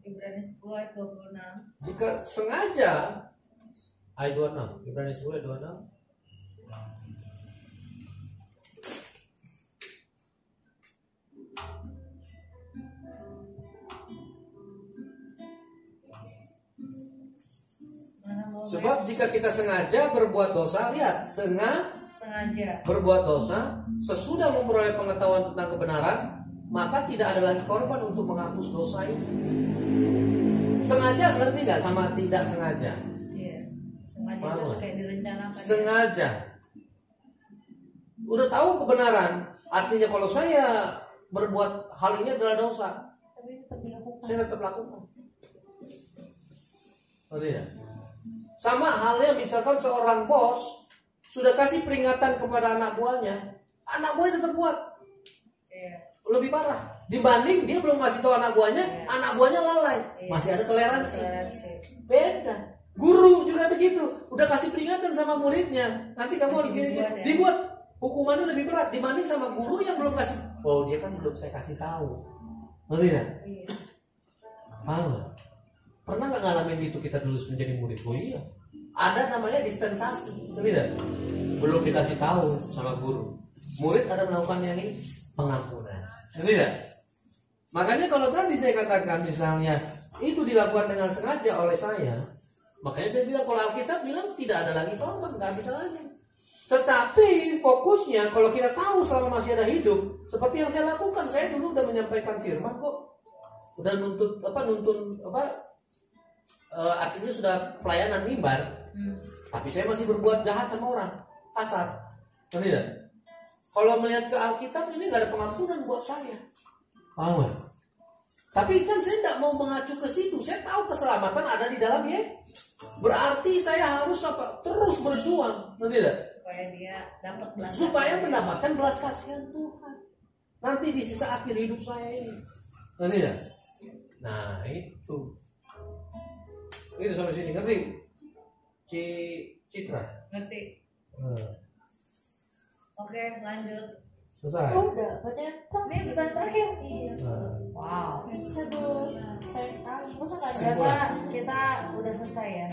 Ibrani 10 ayat 26. Jika sengaja ayat 26, Ibrani 10 ayat 26. Sebab jika kita sengaja berbuat dosa, lihat, sengaja berbuat dosa, sesudah memperoleh pengetahuan tentang kebenaran, maka tidak ada lagi korban untuk menghapus dosa itu. Sengaja ngerti nggak sama tidak sengaja? Iya. Sengaja itu kayak direncanakan. Sengaja. Udah tahu kebenaran, artinya kalau saya berbuat hal ini adalah dosa, saya tetap lakukan. Ngerti ya? Sama halnya misalkan seorang bos sudah kasih peringatan kepada anak buahnya, anak buahnya tetap buat. Lebih parah dibanding dia belum ngasih tahu anak buahnya, anak buahnya lalai, masih ada toleransi. Beda. Guru juga begitu, udah kasih peringatan sama muridnya, nanti kamu harus gini, dibuat hukumannya lebih berat dibanding sama guru yang belum kasih. Oh, dia kan belum saya kasih tahu. Ngerti nggak? Paham? Pernah nggak ngalamin itu kita dulu menjadi murid? Oh iya, ada namanya dispensasi, tidak? Belum dikasih tahu sama guru, murid ada melakukan yang ini pengampunan, tidak? Makanya kalau tadi saya katakan misalnya itu dilakukan dengan sengaja oleh saya, makanya saya bilang kalau Alkitab bilang tidak ada lagi korban, nggak bisa lagi. Tetapi fokusnya kalau kita tahu selama masih ada hidup, seperti yang saya lakukan, saya dulu udah menyampaikan firman kok, udah nuntun artinya sudah pelayanan mimbar, tapi saya masih berbuat jahat sama orang, kasar, tidak? Kalau melihat ke Alkitab ini nggak ada pengampunan buat saya, paham? Tapi kan saya tidak mau mengacu ke situ, saya tahu keselamatan ada di dalam ya, berarti saya harus terus berjuang, tidak? Supaya mendapatkan belas kasihan Tuhan nanti di sisa akhir hidup saya ini, tidak? Nah itu. Ini sampai sini ngerti? Citra. Ngerti. Oke, lanjut. Selesai. Udah, pertanyaan Ini pertanyaan terakhir. Iya. Wow. Aduh, sayang sekali. Masa nggak ada? Ternyata kita udah selesai ya.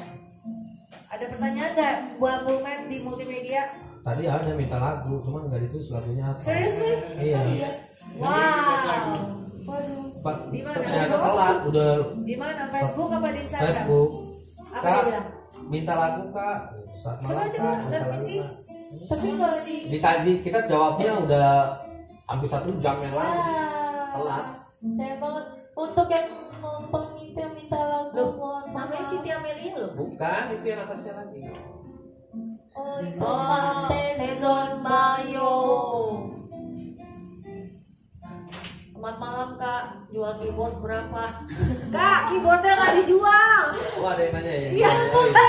Ada pertanyaan nggak buat Bulmet di multimedia? Tadi ada minta lagu, cuman nggak ditulis lagunya apa. Serius nih? Iya. Wow. Waduh. Pak, Di mana? ternyata telat, udah Di mana? Facebook apa di Instagram? Facebook. Apa Kak, dia bilang? minta lagu kak. Saat Coba, malam coba, kak, minta let me lagu see. kak. Tapi nggak di. Di tadi kita jawabnya udah hampir 1 jam yang lalu. Telat. Sayang banget. Untuk yang minta lagu, Loh, mohon namanya maaf. Siti Amelia loh. Bukan, itu yang atasnya lagi. Oh, itu Oh, Tezon Tezon Bayo. Selamat malam kak, jual keyboard berapa? Kak, keyboardnya nggak dijual. Oh ada yang nanya ya? Iya, Oh, iya.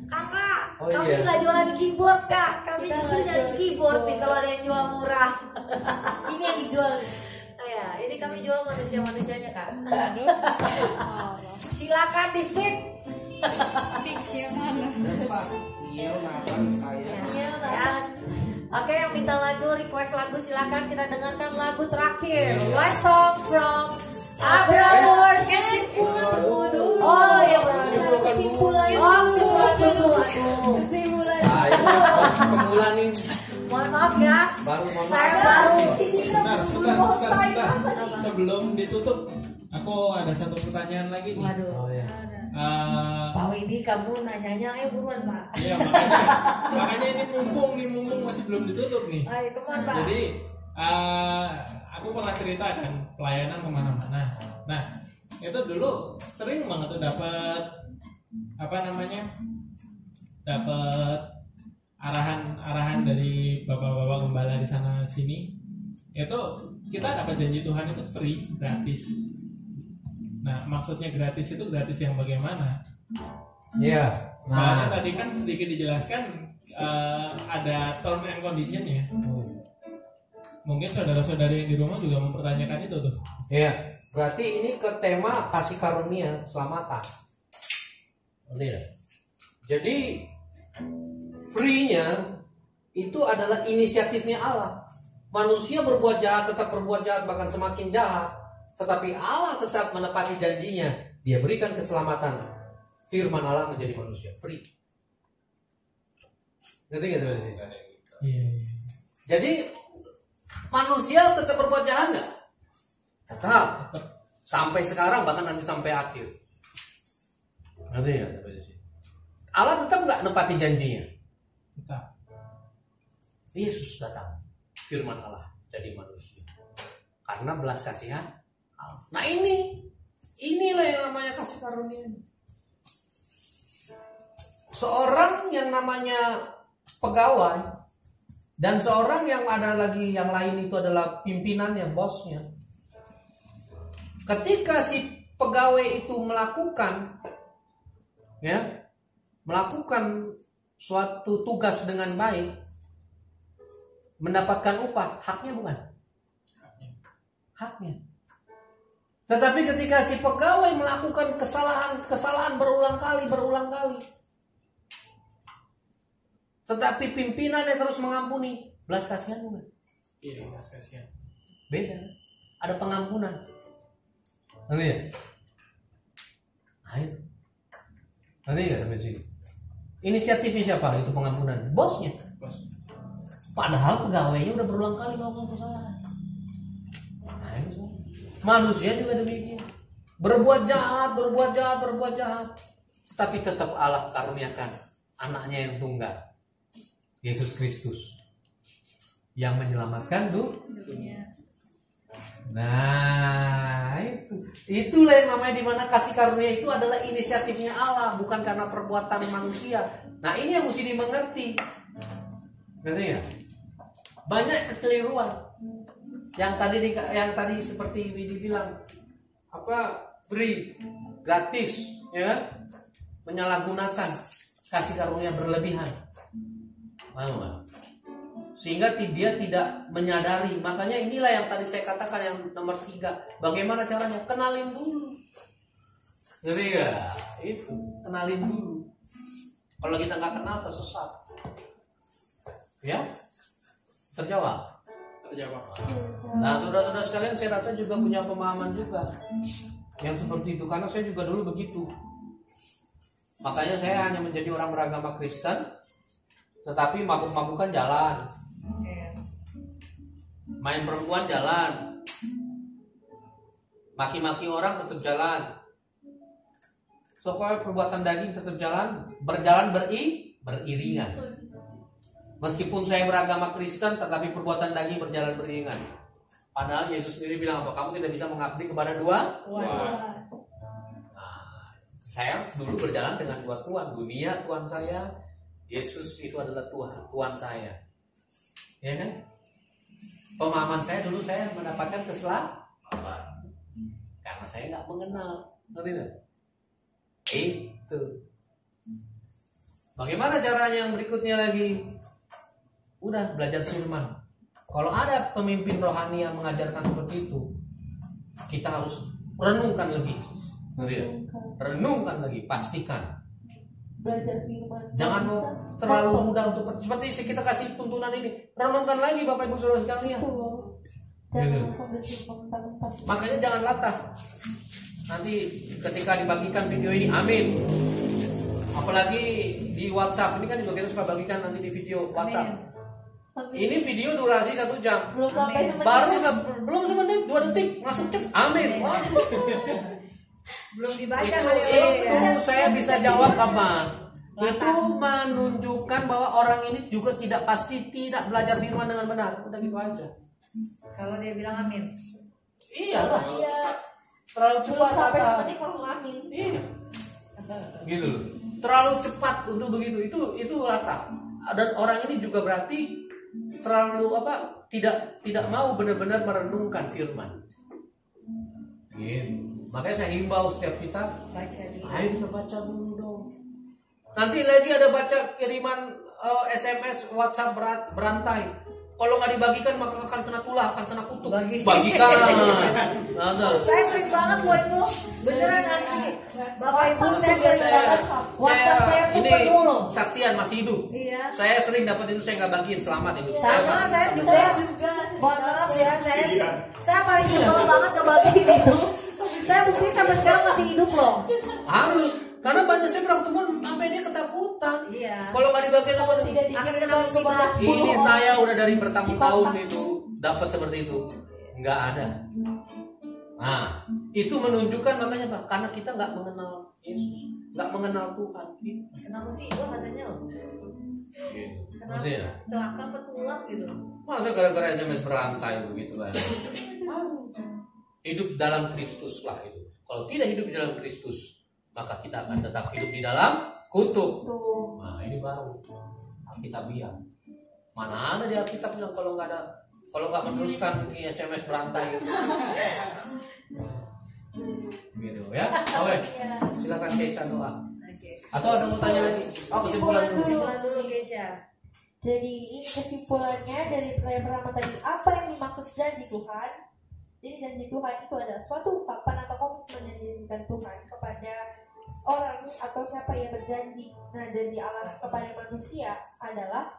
kakak, Oh, kami iya. nggak jualan keyboard kak, kami Kita justru nggak nyari jual keyboard nih keyboard. kalau ada yang jual murah. Ini yang dijual. Ya, ini kami jual manusia-manusianya kak. Aduh. Silakan di fit. Fix yang mana? Niel Nathan saya. Iya, Ya. Nathan. Oke, yang minta lagu, request lagu silakan kita dengarkan lagu terakhir. Last song from Abra Kesimpulan dulu. Oh ya, Kesimpulan. Oh, kesimpulan dulu. Kesimpulan. Nah, ini pas pemula nih, Mohon maaf ya, baru mohon saya maaf. baru. Bentar. Sebelum ditutup, aku ada satu pertanyaan lagi nih. Waduh, Oh ya. Pak Widi, kamu nanyanya ayo buruan Pak. Iya, makanya ini mumpung masih belum ditutup nih. Ayo, kemana Pak? Jadi aku pernah cerita kan pelayanan kemana-mana. Nah itu dulu sering banget tuh dapat dapat arahan dari bapak-bapak gembala di sana sini. Itu kita dapat janji Tuhan itu free, gratis. Nah maksudnya gratis itu gratis yang bagaimana? Iya. Soalnya Nah, tadi kan sedikit dijelaskan ada term and condition ya. Mungkin saudara-saudari yang di rumah juga mempertanyakan itu tuh. iya. Berarti ini ke tema kasih karunia keselamatan. Ini. Jadi free-nya itu adalah inisiatifnya Allah. Manusia berbuat jahat, tetap berbuat jahat, bahkan semakin jahat. Tetapi Allah tetap menepati janjinya. Dia berikan keselamatan. Firman Allah menjadi manusia free. Ngerti nggak tuh? Iya. Jadi manusia tetap berbuat jahat nggak? Tetap. Sampai sekarang bahkan nanti sampai akhir. Ngerti nggak? Allah tetap nggak nepati janjinya. Tetap. Yesus datang. Firman Allah jadi manusia. Karena belas kasihan Allah. Nah inilah yang namanya kasih karunia. Seorang yang namanya pegawai dan seorang yang ada lagi yang lain itu adalah pimpinannya, bosnya. Ketika si pegawai itu melakukan suatu tugas dengan baik, mendapatkan upah, haknya bukan? Haknya. Tetapi ketika si pegawai melakukan kesalahan berulang kali, tetapi pimpinannya terus mengampuni, belas kasihan bukan? Iya, belas kasihan. Beda. Ada pengampunan. Nanti ya? Ayo. Nanti nggak sampai sini? Inisiatifnya siapa? Itu pengampunan. Bosnya. Bos. Padahal pegawainya udah berulang kali melakukan kesalahan. Ayo. Manusia juga demikian. Berbuat jahat. Tapi tetap Allah karuniakan anaknya yang tunggal. Yesus Kristus. Yang menyelamatkan dunia. Nah, itulah yang namanya dimana kasih karunia itu adalah inisiatifnya Allah, bukan karena perbuatan manusia. Nah, ini yang mesti dimengerti. Ngerti ya? Banyak kekeliruan. Yang tadi seperti Widi bilang, free, gratis, ya kan? Menyalahgunakan kasih karunia berlebihan. Paham nggak? Sehingga dia tidak menyadari. Makanya inilah yang tadi saya katakan yang nomor 3. Bagaimana caranya? Kenalin dulu. Ngerti gak? Itu kenalin dulu. Kalau kita nggak kenal tersesat. Ya? Terjawab? terjawab. Nah, saudara-saudara sekalian, saya rasa juga punya pemahaman juga yang seperti itu, karena saya juga dulu begitu. Makanya saya hanya menjadi orang beragama Kristen, tetapi mabuk-mabukan jalan, main perempuan jalan, maki-maki orang tetap jalan, soal perbuatan daging tetap berjalan beriringan. Meskipun saya beragama Kristen, tetapi perbuatan daging berjalan beriringan. Padahal Yesus sendiri bilang apa? Kamu tidak bisa mengabdi kepada dua. Nah, saya dulu berjalan dengan dua Tuhan. Dunia Tuhan saya, Yesus itu adalah Tuhan saya. Ya kan? Pemahaman saya dulu, saya mendapatkan kesalahan karena saya nggak mengenal. Ngerti nggak? Itu. Bagaimana caranya yang berikutnya lagi? Udah belajar firman. Kalau ada pemimpin rohani yang mengajarkan seperti itu, kita harus renungkan lagi. Renungkan lagi, pastikan. Belajar firman. Jangan terlalu mudah untuk seperti kita kasih tuntunan ini. Renungkan lagi Bapak Ibu Saudara sekalian. Jangan sambil mentah-mentah. Makanya jangan latah. Nanti ketika dibagikan video ini, amin. Apalagi di WhatsApp, ini kan juga kita suka bagikan nanti di video WhatsApp. Ini video durasi 1 jam. Belum sampai semenit. Baru belum semenit, 2 detik masuk cek. Amin. Wah, Belum dibaca itu kali ya. saya bisa jawab apa? Itu menunjukkan bahwa orang ini juga pasti tidak belajar firman dengan benar. Udah gitu aja. Kalau dia bilang amin. Iyalah. Iya. Terlalu Belum cepat sampai apa? semenit langsung amin. Iya. Gitu loh. Terlalu cepat untuk begitu. Itu latah. Dan orang ini juga berarti terlalu tidak mau benar-benar merenungkan firman. Gitu. Makanya saya himbau setiap kita, ayo kita baca dulu dong. Nanti lagi ada baca kiriman SMS WhatsApp berantai. Kalau nggak dibagikan maka akan kena tulah, akan kena kutuk. Bagikan. Saya sering banget loh itu. Beneran asli. Bapak Ibu saya sering banget. WhatsApp saya tuh ini penuh loh. saksian masih hidup. Iya. Saya sering dapat itu, saya nggak bagiin, selamat itu. Sama saya juga. Mohon maaf ya, saya paling sebel banget ngebagiin itu. Saya mungkin sampai sekarang masih hidup loh. Harus, karena banyak saya pernah ketemu sampai dia ketakutan. Iya. Kalau nggak dibagiin apa nanti? Akhirnya kena musibah. Ini saya udah dari bertahun-tahun itu dapat seperti itu, nggak ada. Nah, itu menunjukkan makanya Pak, karena kita nggak mengenal Yesus, nggak mengenal Tuhan. Kena musibah katanya loh. Kenapa? Maksudnya? Celaka petulang gitu. Masa gara-gara SMS berantai begitu kan? Hidup dalam Kristus lah itu. Kalau tidak hidup di dalam Kristus, maka kita akan tetap hidup di dalam kutub. Nah, ini baru Alkitabiah. Mana ada di Alkitab bilang kalau nggak meneruskan di SMS berantai gitu ya. Oke, silakan Keisha doa. Atau ada mau tanya lagi? Oh, kesimpulan dulu. Kesimpulan dulu Keisha. Jadi ini kesimpulannya dari pertanyaan pertama tadi, apa yang dimaksud janji Tuhan? Jadi janji Tuhan itu adalah suatu ungkapan atau komitmen yang dijanjikan Tuhan kepada orang atau siapa yang berjanji. Nah, janji Allah kepada manusia adalah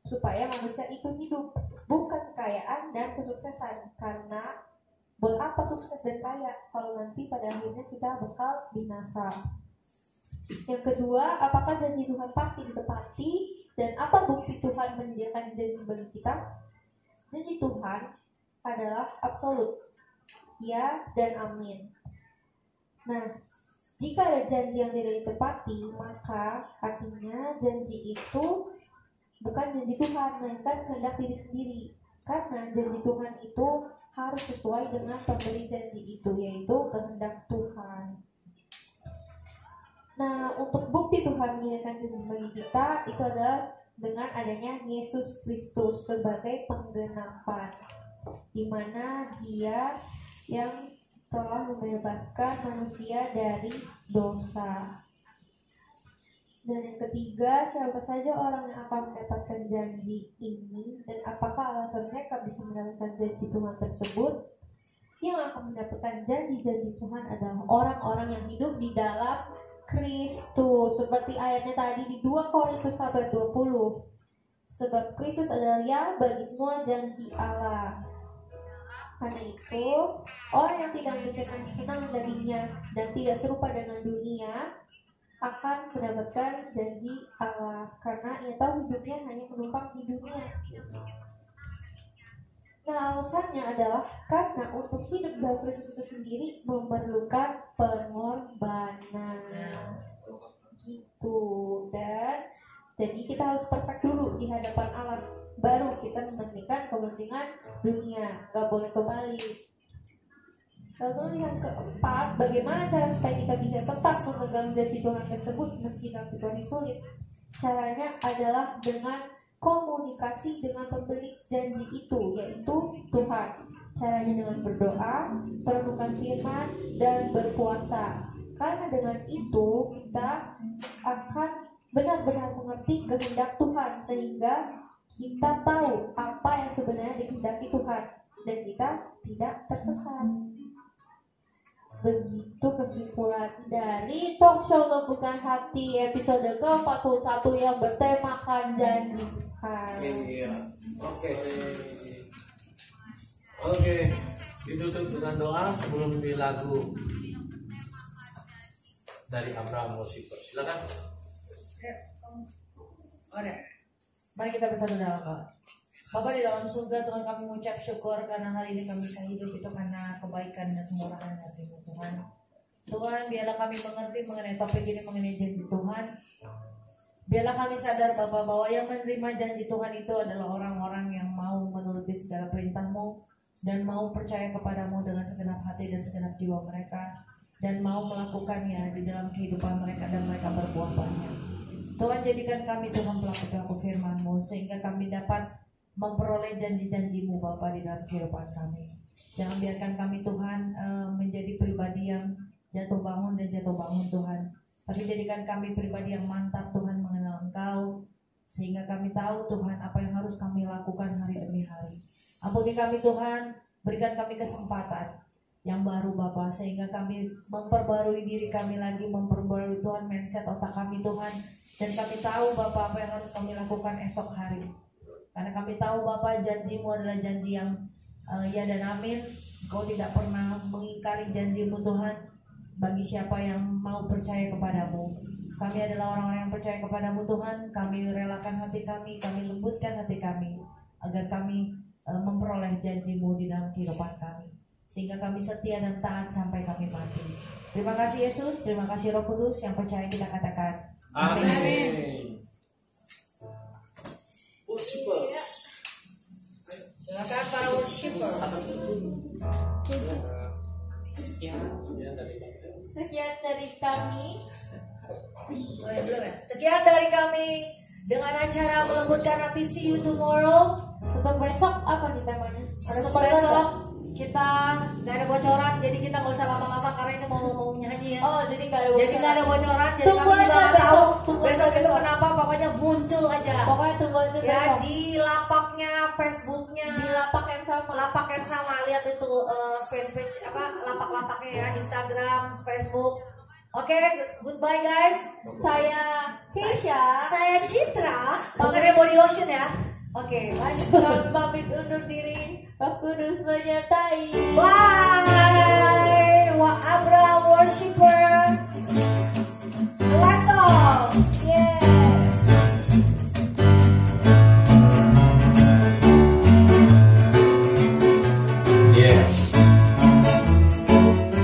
supaya manusia itu hidup, bukan kekayaan dan kesuksesan. Karena buat apa sukses dan kaya kalau nanti pada akhirnya kita bakal binasa. Yang kedua, apakah janji Tuhan pasti ditepati dan apa bukti Tuhan menyediakan janji bagi kita? Janji Tuhan adalah absolut, ya dan amin. Nah, jika ada janji yang tidak ditepati, maka artinya janji itu bukan janji Tuhan, melainkan kehendak diri sendiri. Karena janji Tuhan itu harus sesuai dengan pemberi janji itu, yaitu kehendak Tuhan. Nah, untuk bukti Tuhan menyediakan janji bagi kita itu adalah dengan adanya Yesus Kristus sebagai penggenapan, di mana Dia yang telah membebaskan manusia dari dosa. Dan yang ketiga, siapa saja orang yang akan mendapatkan janji ini dan apakah alasan mereka bisa mendapatkan janji Tuhan tersebut? Yang akan mendapatkan janji-janji Tuhan adalah orang-orang yang hidup di dalam Kristus. Seperti ayatnya tadi di 2 Korintus 1 ayat 20. sebab Kristus adalah ya bagi semua janji Allah. Karena itu, orang yang tidak memikirkan kesenangan darinya dan tidak serupa dengan dunia akan mendapatkan janji Allah, karena ia tahu hidupnya hanya menumpang di dunia. Nah, alasannya adalah karena untuk hidup dalam Kristus itu sendiri memerlukan pengorbanan. Gitu. Dan jadi kita harus perfect dulu di hadapan Allah, baru kita mementingkan kepentingan dunia. Gak boleh kebalik. Lalu yang keempat, bagaimana cara supaya kita bisa tetap memegang janji Tuhan tersebut meski dalam situasi sulit? Caranya adalah dengan komunikasi dengan pemilik janji itu, yaitu Tuhan. Caranya dengan berdoa, merenungkan firman, dan berpuasa. Karena dengan itu kita akan benar-benar mengerti kehendak Tuhan, sehingga kita tahu apa yang sebenarnya dikehendaki Tuhan dan kita tidak tersesat. Begitu kesimpulan dari talk show Lembukan Hati episode ke-41 yang bertemakan janji Tuhan. Iya. Oke. Ditutup dengan doa sebelum di lagu dari Abraham Worshiper. Silakan. Oke. Mari kita bersatu dalam doa. Bapa di dalam surga, Tuhan, kami mengucap syukur karena hari ini kami bisa hidup itu karena kebaikan dan kemurahan hati-Mu, Tuhan. Tuhan, biarlah kami mengerti mengenai topik ini, mengenai janji Tuhan. Biarlah kami sadar, Bapa, bahwa yang menerima janji Tuhan itu adalah orang-orang yang mau menuruti segala perintah-Mu dan mau percaya kepadamu dengan segenap hati dan segenap jiwa mereka, dan mau melakukannya di dalam kehidupan mereka dan mereka berbuah banyak. Tuhan, jadikan kami Tuhan pelaku-pelaku firman-Mu sehingga kami dapat memperoleh janji-janji-Mu Bapa di dalam kehidupan kami. Jangan biarkan kami Tuhan menjadi pribadi yang jatuh bangun dan jatuh bangun Tuhan, tapi jadikan kami pribadi yang mantap Tuhan mengenal Engkau, sehingga kami tahu Tuhan apa yang harus kami lakukan hari demi hari. Ampuni kami Tuhan, berikan kami kesempatan yang baru Bapa, sehingga kami memperbarui diri kami lagi, memperbarui Tuhan mindset otak kami Tuhan, dan kami tahu Bapa apa yang harus kami lakukan esok hari. Karena kami tahu Bapa, janji-Mu adalah janji yang ya dan amin. Engkau tidak pernah mengingkari janji-Mu Tuhan bagi siapa yang mau percaya kepadamu. Kami adalah orang-orang yang percaya kepadamu Tuhan. Kami relakan hati kami lembutkan hati kami, agar kami memperoleh janji-Mu di dalam kehidupan kami, sehingga kami setia dan taat sampai kami mati. Terima kasih Yesus, terima kasih Roh Kudus. Yang percaya kita katakan amin. Silakan para worshiper. Sekian dari kami. Sekian dari kami dengan acara melembutkan hati. See you tomorrow. Untuk besok apa nih temanya? Ada Untuk besok kita nggak ada bocoran, jadi kita nggak usah lama-lama karena ini mau nyanyi ya. Oh, jadi nggak ada bocoran. Jadi nggak ada bocoran. Jadi Tunggu kami juga aja nggak tahu besok. besok itu kenapa. Pokoknya muncul aja. Pokoknya tunggu aja Ya besok. di lapaknya, Facebooknya, Di lapak yang sama. lapak yang sama. Lihat itu fanpage apa lapak-lapaknya ya, Instagram, Facebook. Oke, goodbye guys. Saya Keisha. Saya Citra. Pakai body lotion ya. Oke, lanjut. Kami pamit undur diri. Roh Kudus menyertai. Bye. Abraham Worshiper. The last song. Yes. Yes.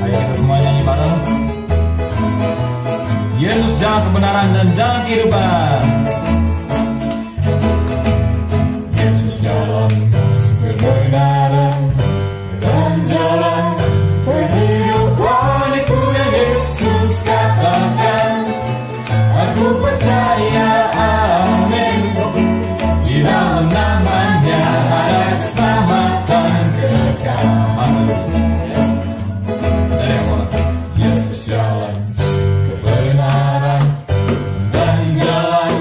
Ayo kita semua nyanyi bareng. Yesus jalan kebenaran dan jalan kehidupan. Yesus jalan kebenaran dan jalan kehidupan. Itu yang Yesus katakan. Aku percaya, amin. Di dalam namanya ada keselamatan kekal. Dari yang mana? Yesus jalan kebenaran dan jalan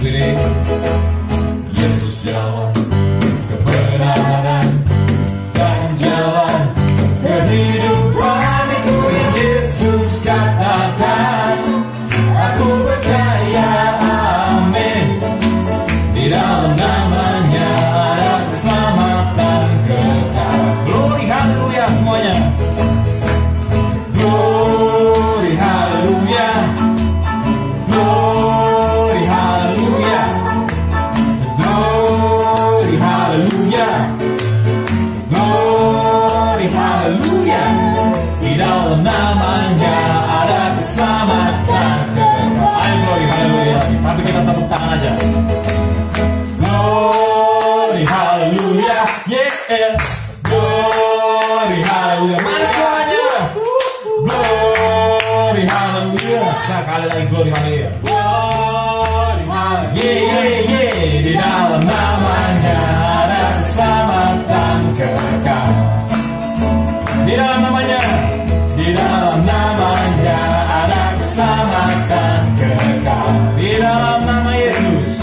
sini. Yesus jalan kebenaran dan jalan kehidupan, itu yang Yesus katakan. Aku percaya, amin. Di dalam namanya ada keselamatan kekal. Glory haleluya semuanya. Glory haleluya. Glory haleluya. Glory haleluya. Glory haleluya. Di dalam namanya ada keselamatan kekal. Ayo glory haleluya. Tapi kita tepuk tangan aja. Glory haleluya. Yeah. Glory haleluya. Mana suaranya? Glory haleluya. Sekali lagi glory haleluya. Glory haleluya. Yeah. Di dalam namanya ada keselamatan kekal. Di dalam namanya. Di dalam namanya ada keselamatan kekal. Di dalam nama Yesus.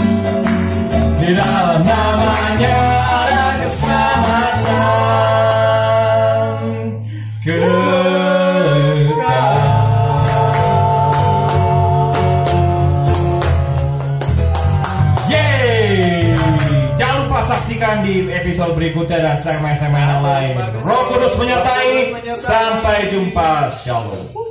Di dalam namanya ada keselamatan kekal. Yeay! Jangan lupa saksikan di episode berikutnya dan segmen-segmen yang lain. Roh Kudus menyertai. Sampai jumpa. Shalom.